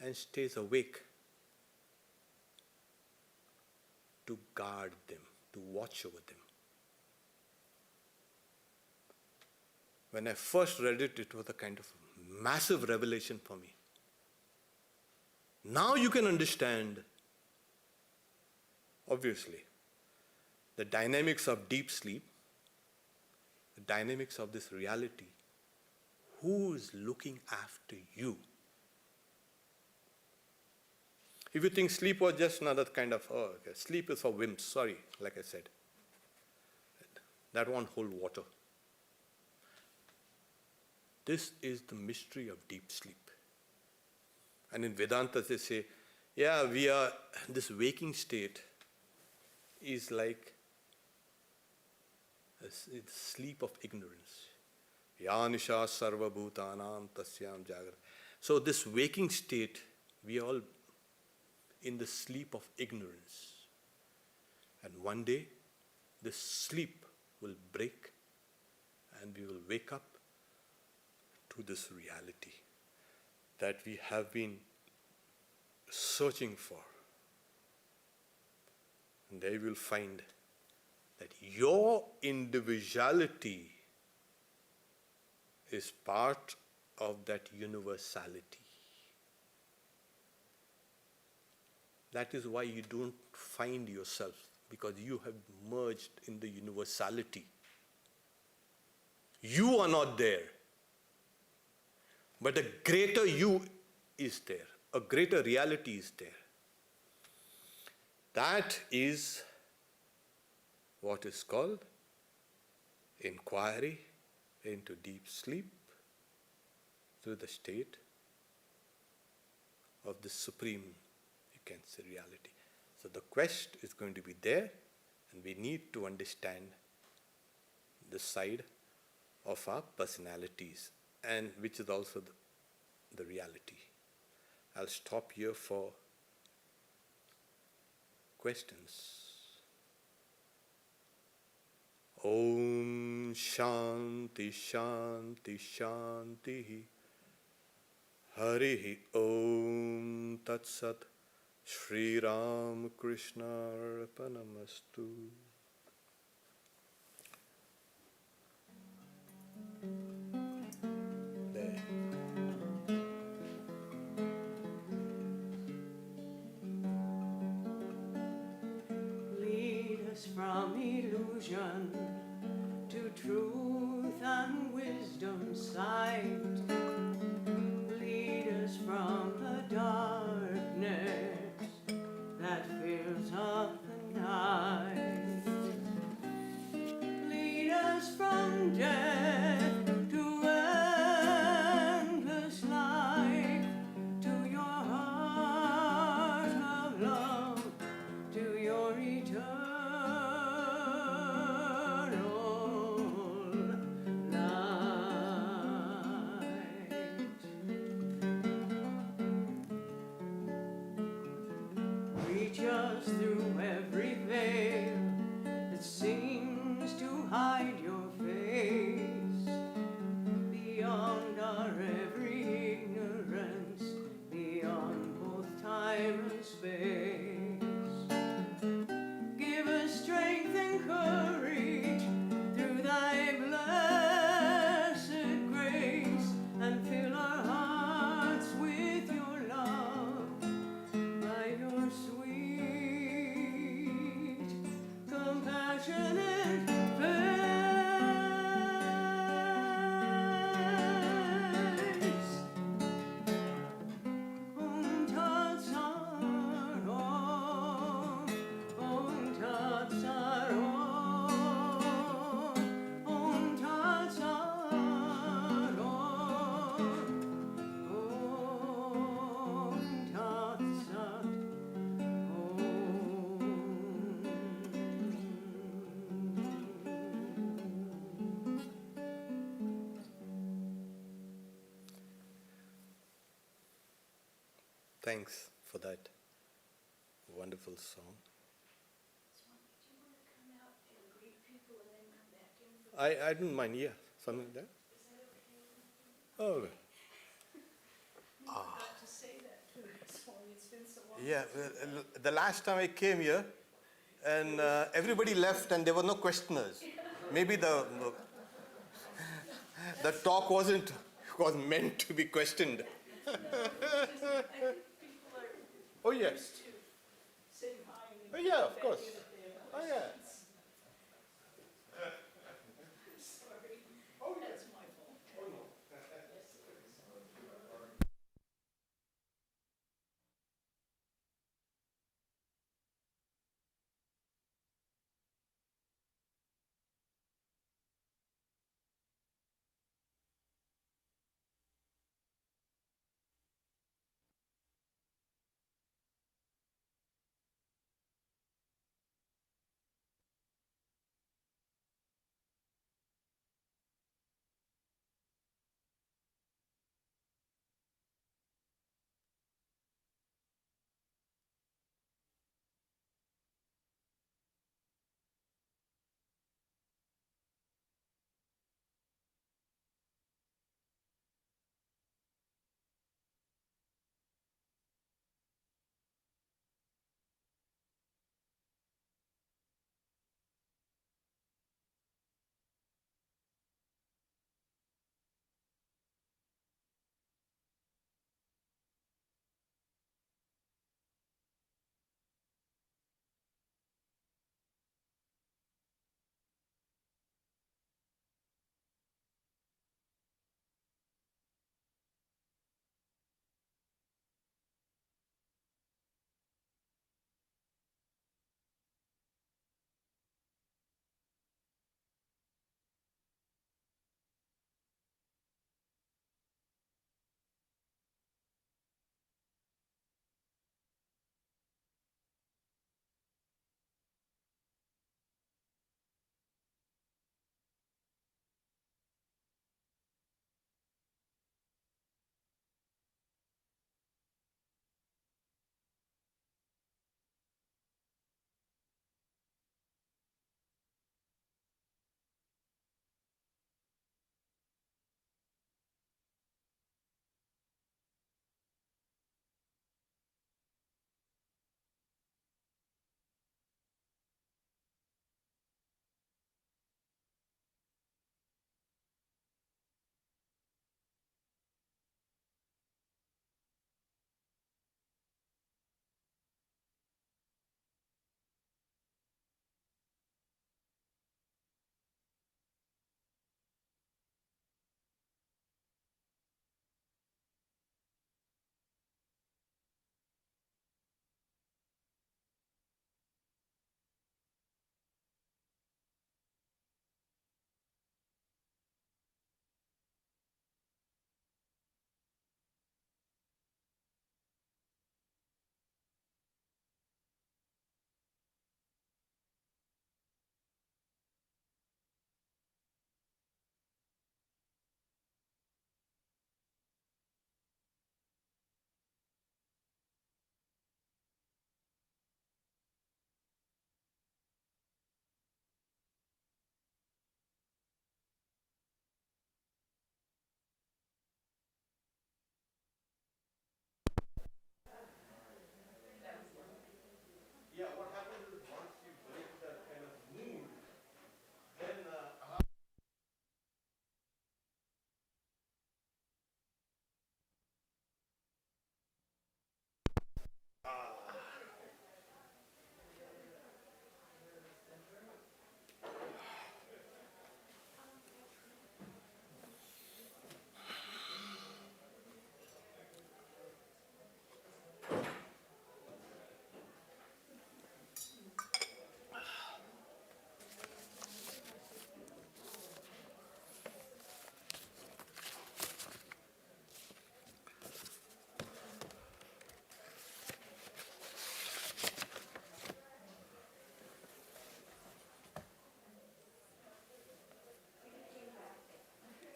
and stays awake to guard them, to watch over them. When I first read it, it was a kind of massive revelation for me. Now you can understand, obviously, the dynamics of deep sleep, the dynamics of this reality. Who is looking after you? If you think sleep was just another kind of, sleep is for wimps, sorry, like I said. That won't hold water. This is the mystery of deep sleep. And in Vedanta they say, this waking state is like a sleep of ignorance. Yanisha sarva bhutanam tasyam jagra. So this waking state, we are all in the sleep of ignorance. And one day, this sleep will break and we will wake up to this reality that we have been searching for. And there you will find that your individuality is part of that universality. That is why you don't find yourself, because you have merged in the universality. You are not there, but a greater you is there. A greater reality is there. That is what is called inquiry into deep sleep through the state of the supreme, you can say, reality. So the quest is going to be there, and we need to understand the side of our personalities, and which is also the reality. I'll stop here for questions. Om Shanti Shanti Shanti Harihi Om Tat Sat Shri Ram Krishna Arpanamastu. There. Lead us from illusion to truth and wisdom's sight. Lead us from the darkness that fills up the night. Lead us from death to endless life, to your heart of love, to your eternal light. Reach us through every veil that seems to hide your face, beyond our every ignorance, beyond both time and space. Give us strength and courage through thy blessed grace, and fill our hearts with your love by your sweet, compassionate face. Om Tat Sat Om, Om Tat Sat Om, Om Tat Sat Om, Om Tat Sat Om. Thanks for that wonderful song. Swami, do you want to come out and greet people and then come back in for I don't mind, yeah, something like that. Is that okay with you? Oh, You forgot to say that to me, Swami. It's been so long. yeah. The last time I came here, and everybody left, and there were no questioners. Maybe the talk was meant to be questioned. I think people are Oh yes. used to saying hi and Oh then yeah, of back course. in if they have Oh yeah. questions. Sorry. That's my fault. Yes, it is.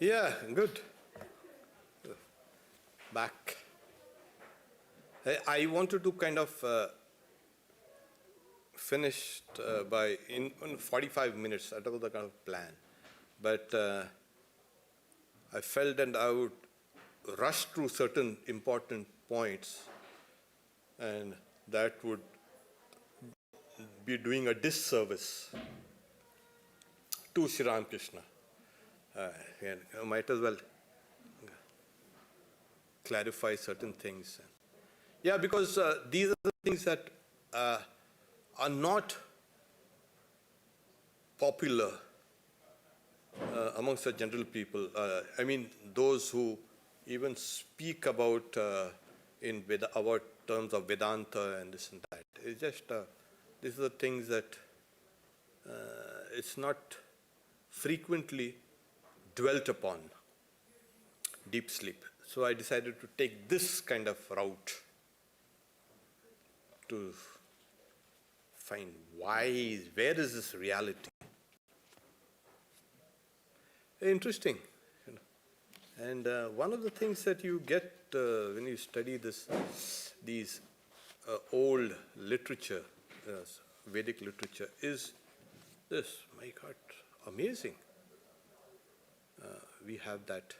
Yeah, good. Back. I wanted to kind of finish by in 45 minutes. That was the kind of plan. But I felt that I would rush through certain important points, and that would be doing a disservice to Sri Ramakrishna. And I might as well clarify certain things. Yeah, because these are the things that are not popular amongst the general people. I mean, those who even speak about in our terms of Vedanta and this and that. It's just these are the things that it's not frequently dwelt upon. Deep sleep. So I decided to take this kind of route to find where is this reality? Interesting. And one of the things that you get when you study these old literature, Vedic literature, is this. My God, amazing. We have that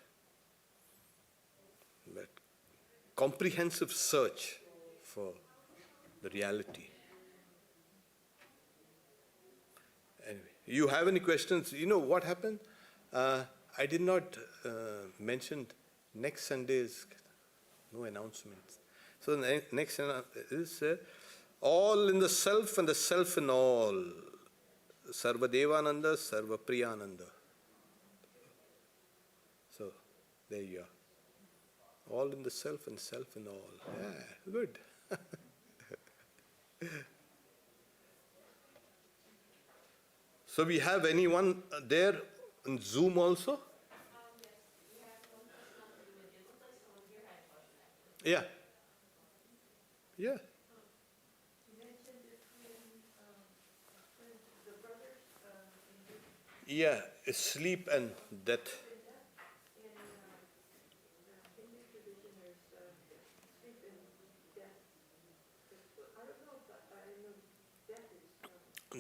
comprehensive search for the reality. Anyway, you have any questions? You know what happened? I did not mention next Sunday's no announcements. So the next is all in the self and the self in all. Sarva Devananda, Sarva Priyananda. So there you are. All in the self and self in all. Yeah, good. So we have anyone there on Zoom also? Yeah. Yeah. Yeah, sleep and death.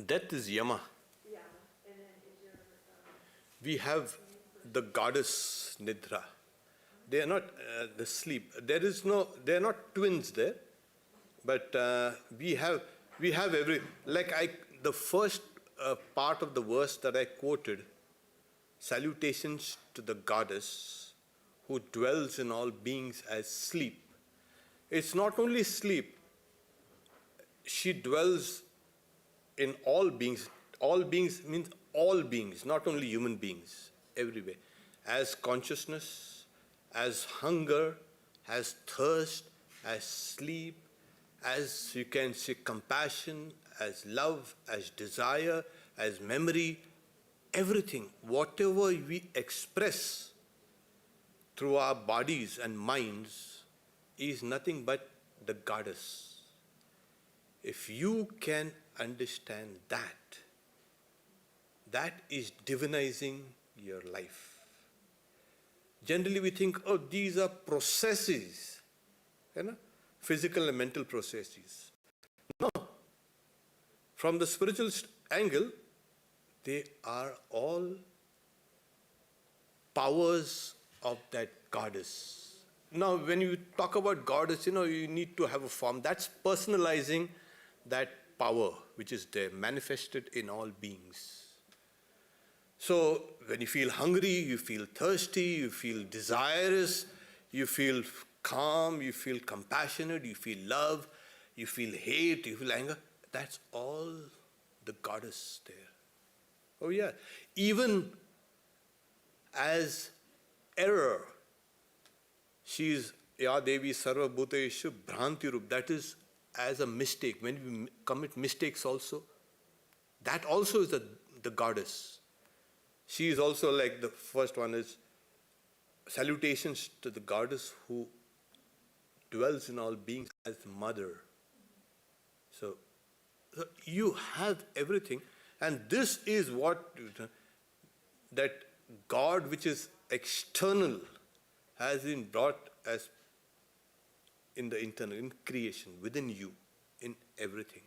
Death is Yama. We have the goddess Nidra. They are not the sleep. They are not twins there, but we have the first part of the verse that I quoted. Salutations to the goddess who dwells in all beings as sleep. It's not only sleep. She dwells in all beings. All beings means all beings, not only human beings, everywhere. As consciousness, as hunger, as thirst, as sleep, as you can say compassion, as love, as desire, as memory, everything, whatever we express through our bodies and minds is nothing but the goddess. If you can understand that, that is divinizing your life. Generally we think, oh, these are processes, physical and mental processes. No. From the spiritual angle, they are all powers of that goddess. Now, when you talk about goddess, you need to have a form. That's personalizing that power which is there, manifested in all beings. So, when you feel hungry, you feel thirsty, you feel desirous, you feel calm, you feel compassionate, you feel love, you feel hate, you feel anger, that's all the goddess there. Oh yeah, even as error, she is Ya Devi Sarva Bhuteshu Bhranti Rup, that is as a mistake. When we commit mistakes also, that also is the goddess. She is also like the first one is salutations to the goddess who dwells in all beings as mother. So you have everything, and this is what that God which is external has been brought as in the internal, in creation, within you, in everything.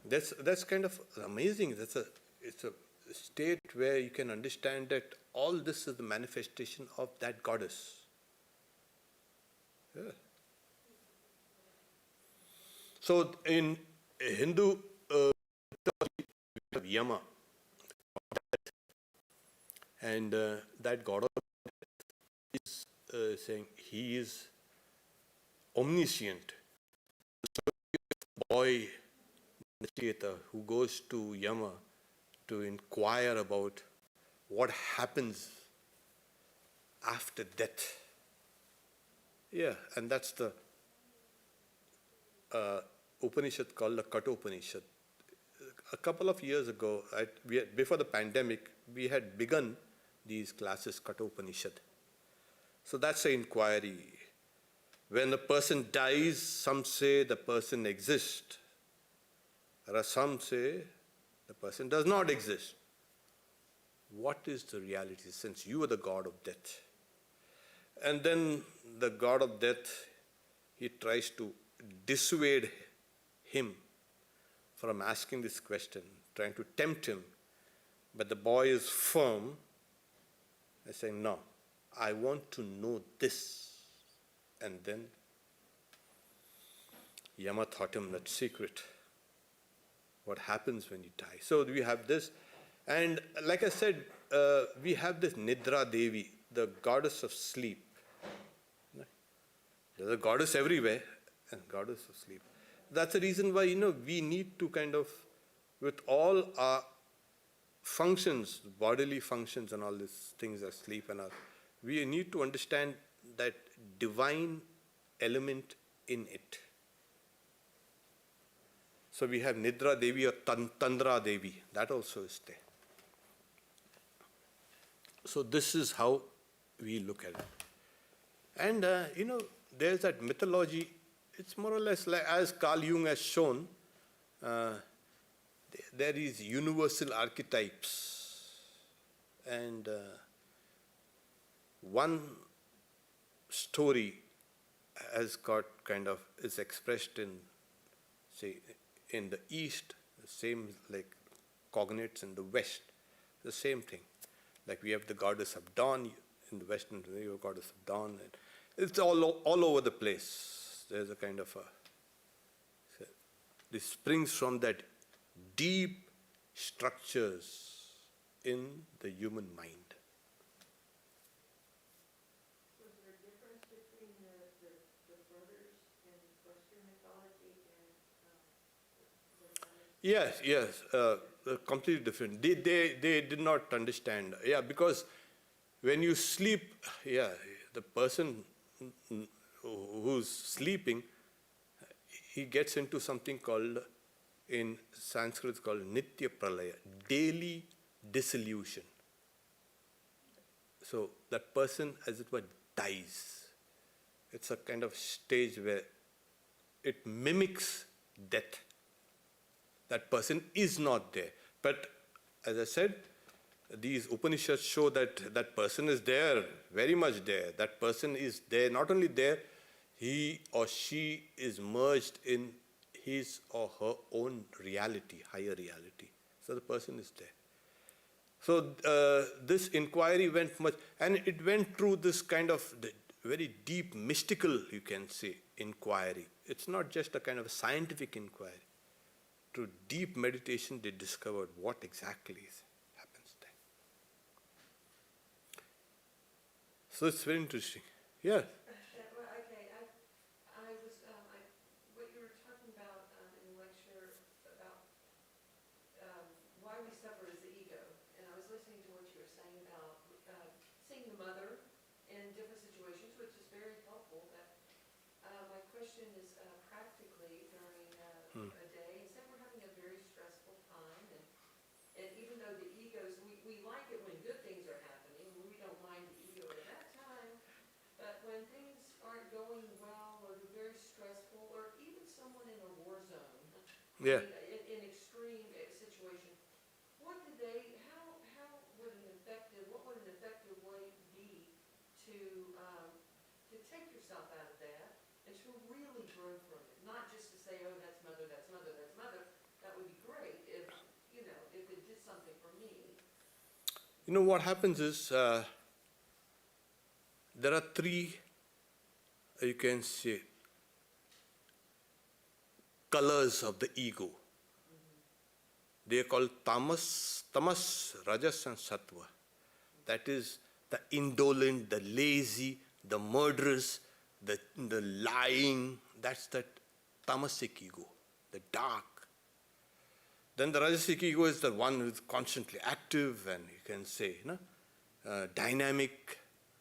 That's kind of amazing. It's a state where you can understand that all this is the manifestation of that goddess. Yeah. So in Hindu mythology, we have Yama, and that god is saying he is omniscient. So boy initiator who goes to Yama to inquire about what happens after death. Yeah, and that's the Upanishad called the Kathopanishad. A couple of years ago, before the pandemic, we had begun these classes, Kathopanishad. So that's the inquiry. When a person dies, some say the person exists. There are some say the person does not exist. What is the reality, since you are the god of death? And then the god of death, he tries to dissuade him from asking this question, trying to tempt him. But the boy is firm and saying, no, I want to know this. And then Yama taught him that secret, what happens when you die. So we have this. And like I said, we have this Nidra Devi, the goddess of sleep. There's a goddess everywhere, and goddess of sleep. That's the reason why, we need to kind of, with all our functions, bodily functions and all these things like sleep and all, we need to understand that divine element in it. So we have Nidra Devi or Tandra Devi, that also is there. So this is how we look at it. And, there's that mythology, it's more or less like, as Carl Jung has shown, there is universal archetypes. And one story has got is expressed in, say, in the East, the same like cognates in the West, the same thing. Like we have the goddess of dawn in the West, and we have goddess of dawn. And it's all over the place. There's a kind of this springs from that deep structures in the human mind. Was there a difference between the brothers in Western mythology and Yes, completely different. They did not understand. Yeah, because when you sleep, the person who's sleeping, he gets into something called, in Sanskrit, it's called Nitya Pralaya, daily dissolution. So that person, as it were, dies. It's a kind of stage where it mimics death. That person is not there. But as I said, these Upanishads show that that person is there, very much there. That person is there, not only there, he or she is merged in his or her own reality, higher reality. So the person is there. So this inquiry went much, and it went through this kind of very deep mystical, you can say, inquiry. It's not just a kind of a scientific inquiry. Through deep meditation, they discovered what exactly happens there. So it's very interesting. Yeah. Well, okay, I was, what you were talking about in the lecture about why we suffer as the ego, and I was listening to what you were saying about seeing the mother in different situations, which is very helpful. But my question is practically during a day, say we're having a very stressful time, and even though the egos, we like it when good things are happening, we don't mind the ego at that time, but when things aren't going well, or they're very stressful, or even someone in a war zone, Yeah. in extreme situation, how would an yourself out of that and to really grow from it. Not just to say, oh, that's mother, that's mother, that's mother. That would be great if, you know, if it did something for me. You know what happens is there are three, you can say, colors of the ego. They are called tamas, rajas and sattva. That is the indolent, the lazy, the murderous, the lying. That's that tamasic ego, the dark. Then the rajasic ego is the one who is constantly active and you can say, dynamic,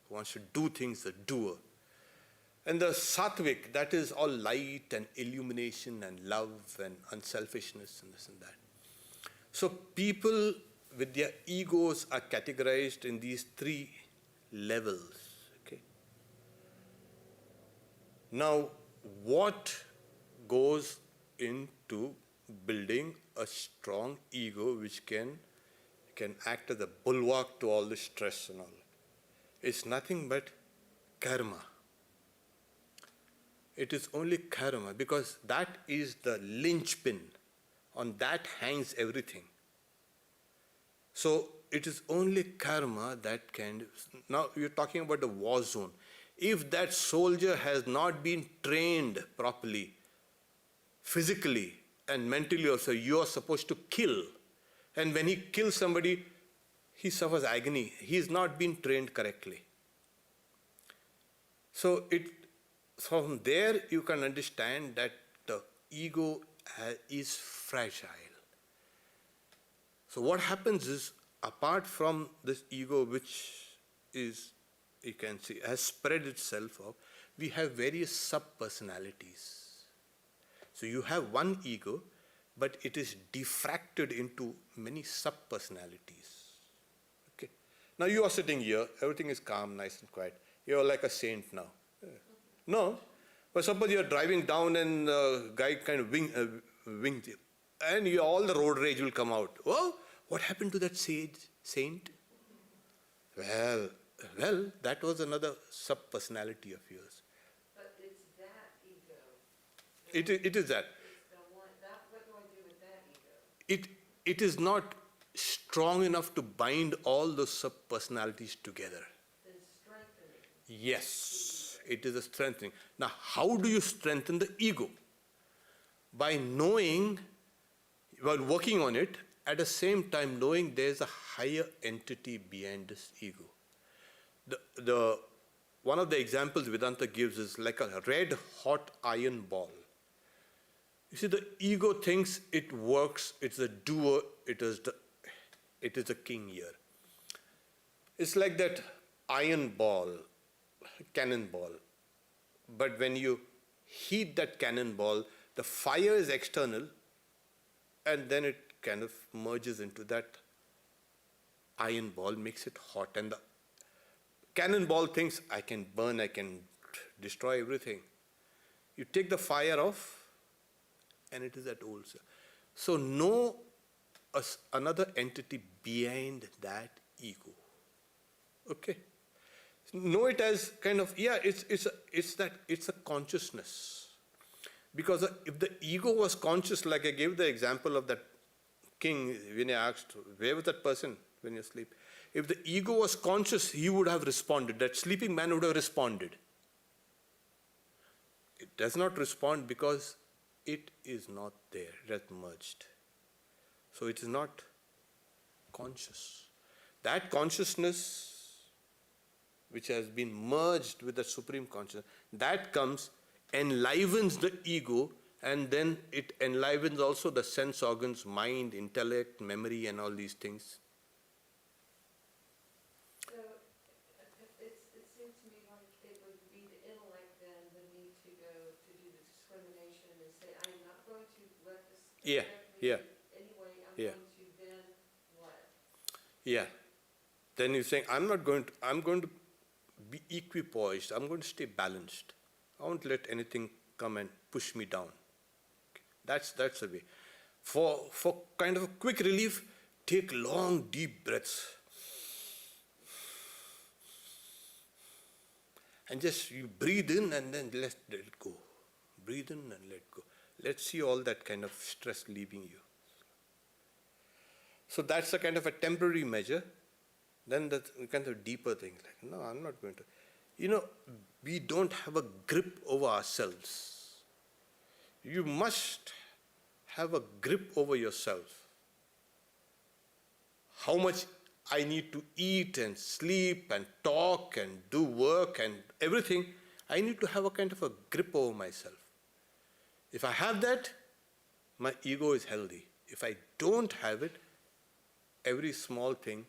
who wants to do things, the doer. And the sattvic, that is all light and illumination and love and unselfishness and this and that. So people with their egos are categorized in these three levels. Okay. Now, what goes into building a strong ego which can act as a bulwark to all the stress and all? It's nothing but karma. It is only karma, because that is the linchpin. On that hangs everything. So it is only karma that can. Now you're talking about the war zone. If that soldier has not been trained properly, physically and mentally also, you are supposed to kill. And when he kills somebody, he suffers agony. He has not been trained correctly. So from there you can understand that the ego is fragile. So what happens is, apart from this ego which is, you can see, has spread itself out, we have various sub-personalities. So you have one ego, but it is diffracted into many sub-personalities. Okay. Now you are sitting here, everything is calm, nice and quiet. You are like a saint now. No, but suppose you are driving down and a guy kind of winged you, and all the road rage will come out. Oh, what happened to that saint? Well, that was another sub-personality of yours. But it's that ego. It is that. It's the one, what do I do with that ego? It is not strong enough to bind all those sub-personalities together. Then strengthen it. Yes, it is a strengthening. Now, how do you strengthen the ego? By knowing, while working on it, at the same time knowing there is a higher entity behind this ego. One of the examples Vedanta gives is like a red hot iron ball. You see, the ego thinks it works, it's a doer, it is the king here. It's like that iron ball, cannonball. But when you heat that cannonball, the fire is external, and then it kind of merges into that iron ball, makes it hot. And the cannonball thinks, I can burn, I can destroy everything. You take the fire off, and it is at all. So know another entity behind that ego. Okay? Know it as kind of, it's a consciousness. Because if the ego was conscious, like I gave the example of that king, when I asked, where was that person when you sleep? If the ego was conscious, he would have responded. That sleeping man would have responded. It does not respond because it is not there. It has merged. So it is not conscious. That consciousness, which has been merged with the supreme consciousness, that comes, enlivens the ego, and then it enlivens also the sense organs, mind, intellect, memory, and all these things. So it seems to me like it would be the intellect then the need to go to do the discrimination and say, I'm not going to let this affect me anyway, I'm going to then what? Yeah. Then you're saying, I'm going to be equipoised, I'm going to stay balanced. I won't let anything come and push me down. That's the way. For kind of a quick relief, take long, deep breaths. And just you breathe in and then let it go. Breathe in and let go. Let's see all that kind of stress leaving you. So that's a kind of a temporary measure. Then the kind of deeper things like, no, I'm not going to. We don't have a grip over ourselves. You must have a grip over yourself. How much I need to eat and sleep and talk and do work and everything, I need to have a kind of a grip over myself. If I have that, my ego is healthy. If I don't have it, every small thing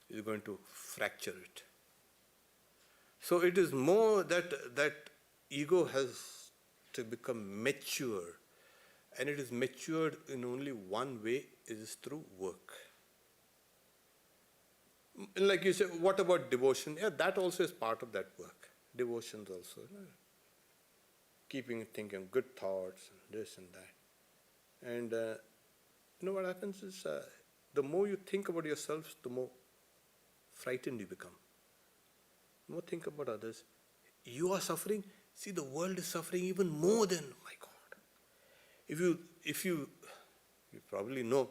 is going to fracture it. So it is more that ego has to become mature. And it is matured in only one way, it is through work. Like you say, what about devotion? Yeah, that also is part of that work. Devotions also. Keeping thinking good thoughts, and this and that. And what happens is, the more you think about yourself, the more frightened you become. The more think about others. You are suffering. See, the world is suffering even more than, my God. If you probably know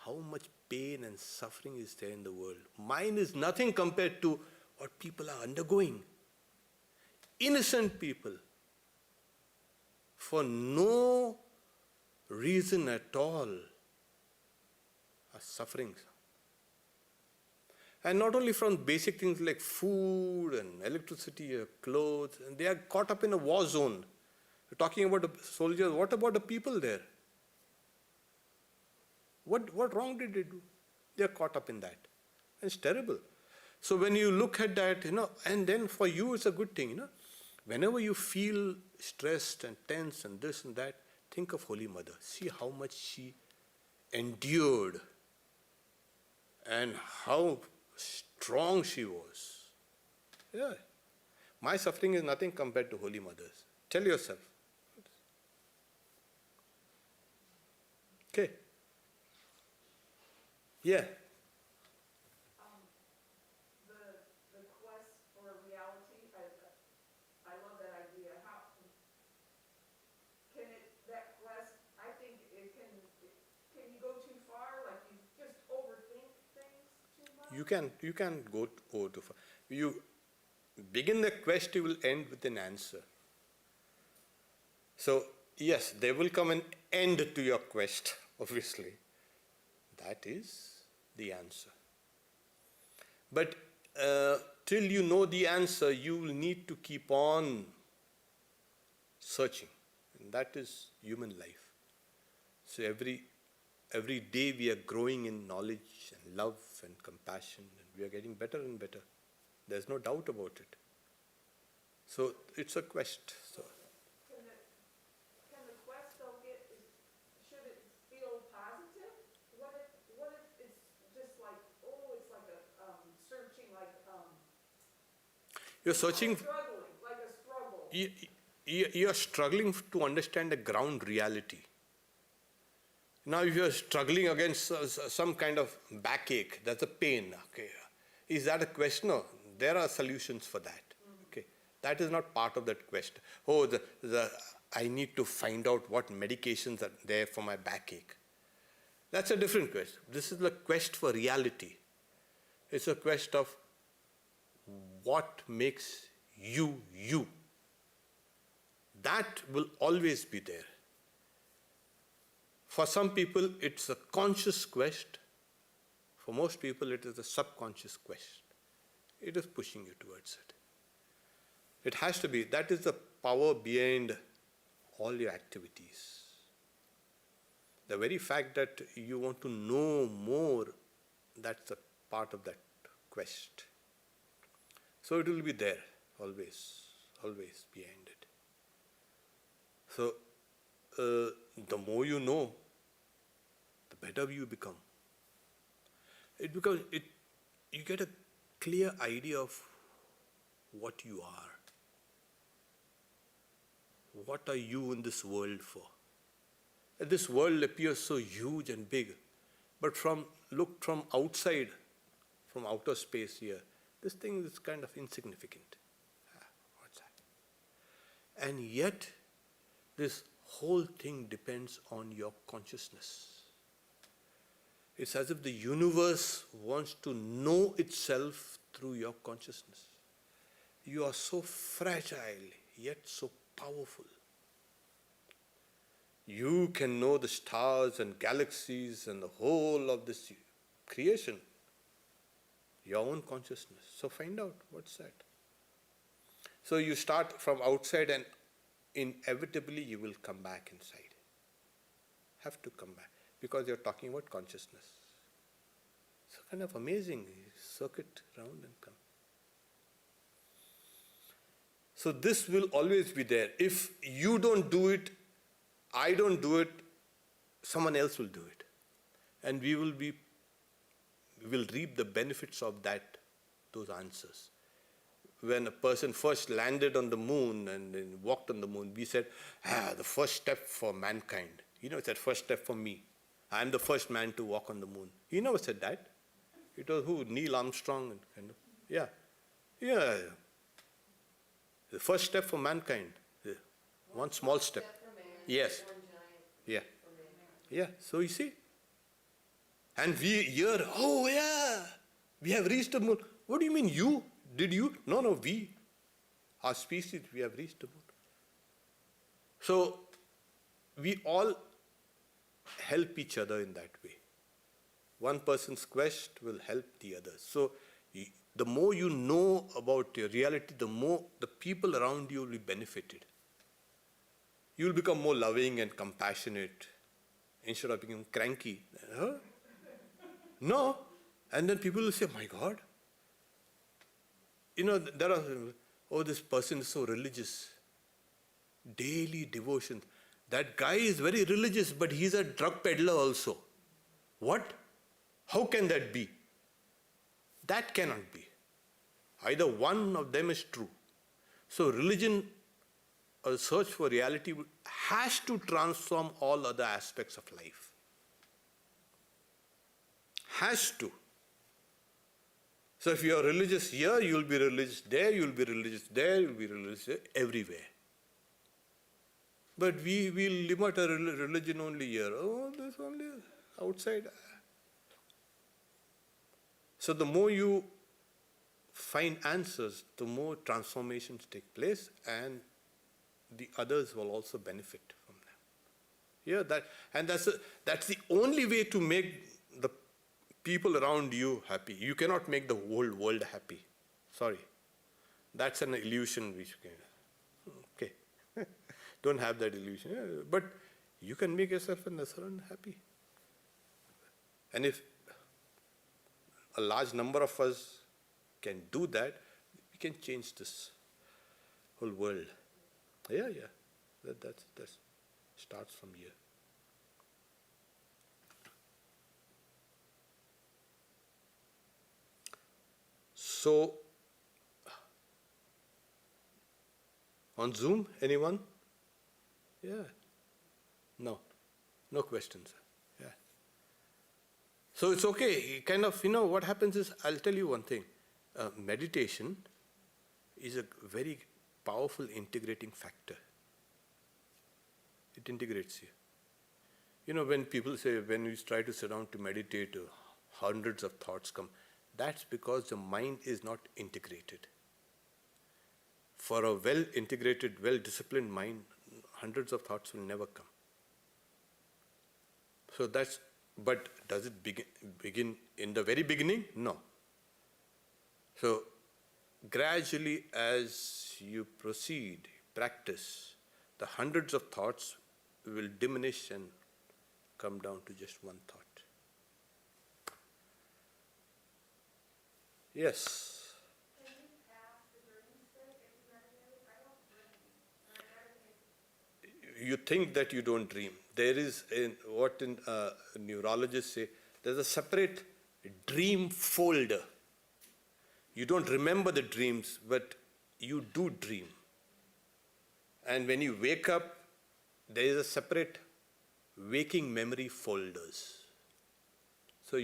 how much pain and suffering is there in the world. Mine is nothing compared to what people are undergoing. Innocent people, for no reason at all, are suffering. And not only from basic things like food and electricity or clothes, and they are caught up in a war zone. We're talking about the soldiers, what about the people there? What wrong did they do? They are caught up in that. And it's terrible. So when you look at that, and then for you it's a good thing, Whenever you feel stressed and tense and this and that, think of Holy Mother. See how much she endured and how strong she was. Yeah. My suffering is nothing compared to Holy Mother's. Tell yourself. Okay. Yeah. The quest for reality, I love that idea. How can that quest, I think can you go too far? Like you just overthink things too much? You can go too far. You begin the quest, you will end with an answer. So, yes, there will come an end to your quest, obviously. That is the answer. But till you know the answer, you will need to keep on searching. And that is human life. So every day we are growing in knowledge and love and compassion, and we are getting better and better. There's no doubt about it. So it's a quest. So Can the quest though should it feel positive? What if it's just like, it's like a searching, like you're searching. struggling, like a struggle. You're struggling to understand the ground reality. Now, if you're struggling against some kind of backache, that's a pain. Okay, is that a quest? No, there are solutions for that. Okay, that is not part of that quest. I need to find out what medications are there for my backache. That's a different quest. This is the quest for reality. It's a quest of what makes you you. That will always be there. For some people, it's a conscious quest. For most people, it is a subconscious quest. It is pushing you towards it. It has to be. That is the power behind all your activities. The very fact that you want to know more, that's a part of that quest. So it will be there, always behind it. So the more you know, the better you become. You get a clear idea of what you are. What are you in this world for? This world appears so huge and big, but look from outside, from outer space here, this thing is kind of insignificant. And yet, this whole thing depends on your consciousness. It's as if the universe wants to know itself through your consciousness. You are so fragile, yet so powerful. You can know the stars and galaxies and the whole of this creation, your own consciousness. So find out what's that. So you start from outside and inevitably you will come back inside. Have to come back because you're talking about consciousness. So kind of amazing, circuit round and come. So this will always be there. If you don't do it, I don't do it, someone else will do it. And we will reap the benefits of those answers. When a person first landed on the moon and then walked on the moon, we said, the first step for mankind. It's that first step for me. I'm the first man to walk on the moon. He never said that. It was who? Neil Armstrong and kind of. Yeah. The first step for mankind. One small step. Yes. Yeah. Yeah. So you see. And we hear, we have reached the moon. What do you mean you? Did you? No, we. Our species, we have reached the moon. So we all help each other in that way. One person's quest will help the others. So the more you know about your reality, the more the people around you will be benefited. You will become more loving and compassionate instead of becoming cranky. Huh? No. And then people will say, my God. There are, this person is so religious. Daily devotion. That guy is very religious, but he's a drug peddler also. What? How can that be? That cannot be. Either one of them is true. So religion or search for reality has to transform all other aspects of life. Has to. So if you are religious here, you will be religious there, you will be religious there, you will be religious there, everywhere. But we limit our religion only here. There's only outside. So the more you find answers, the more transformations take place and the others will also benefit from them. That's the only way to make the people around you happy. You cannot make the whole world happy. Sorry. That's an illusion which can. Okay. Don't have that illusion. Yeah, but you can make yourself and the surrounding happy. And if a large number of us can do that, we can change this whole world. Yeah. That starts from here. So, on Zoom, anyone? Yeah. No questions. Yeah. So it's okay. Kind of, what happens is, I'll tell you one thing. Meditation is a very powerful integrating factor. It integrates you. When people say, when we try to sit down to meditate, hundreds of thoughts come. That's because the mind is not integrated. For a well-integrated, well-disciplined mind, hundreds of thoughts will never come. So but does it begin in the very beginning? No. So gradually as you proceed, practice, the hundreds of thoughts will diminish and come down to just one thought. Yes. Can you pass the dream state if you meditate? I don't dream. You think that you don't dream. There is what neurologists say, there's a separate dream folder. You don't remember the dreams, but you do dream. And when you wake up, there is a separate waking memory folders. So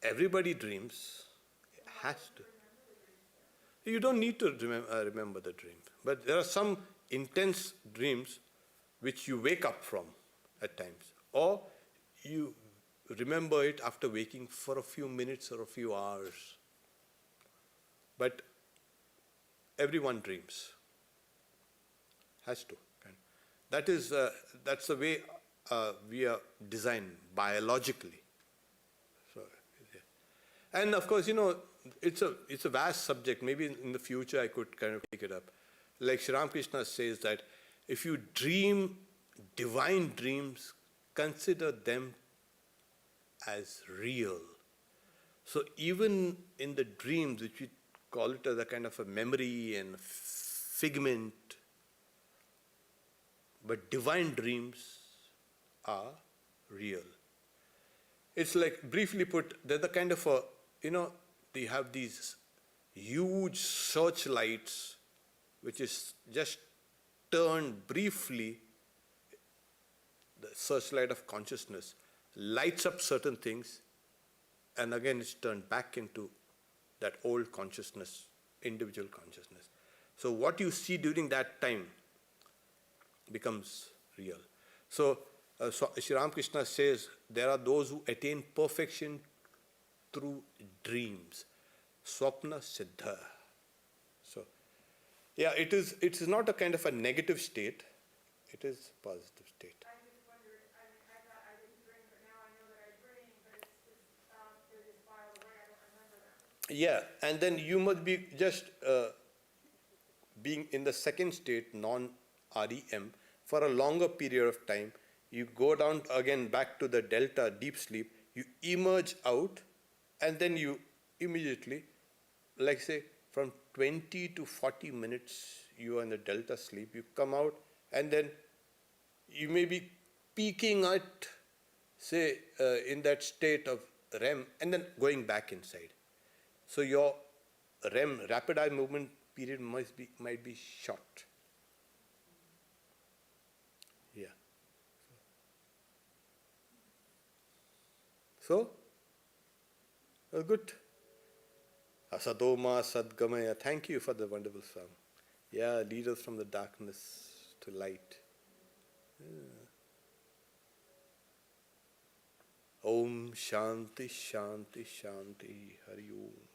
everybody dreams. It has to. You don't need to remember the dream. But there are some intense dreams which you wake up from at times, or you remember it after waking for a few minutes or a few hours. But everyone dreams. Has to. That's the way we are designed biologically. So, yeah. And of course, it's a vast subject. Maybe in the future I could kind of pick it up. Like Sri Ramakrishna says that if you dream divine dreams, consider them as real. So even in the dreams, which we call it as a kind of a memory and figment, but divine dreams are real. It's like, briefly put, they're the kind of a, they have these huge searchlights which is just turned briefly, the searchlight of consciousness lights up certain things, and again it's turned back into that old consciousness, individual consciousness. So what you see during that time becomes real. So Sri Ramakrishna says there are those who attain perfection through dreams. Swapna Siddha. So, yeah, it is not a kind of a negative state, it is a positive state. I just wondered, I thought I didn't dream, but now I know that I dream, but they're just filed away, I don't remember them. Yeah, and then you must be just being in the second state, non-REM, for a longer period of time. You go down again back to the delta, deep sleep, you emerge out, and then you immediately, like say, from 20 to 40 minutes, you are in the delta sleep, you come out, and then you may be peaking at, say, in that state of REM, and then going back inside. So your REM, rapid eye movement period, might be short. Yeah. So, good. Asadoma Sadgamaya. Thank you for the wonderful song. Yeah, lead us from the darkness to light. Yeah. Om Shanti Shanti Shanti Hari Om.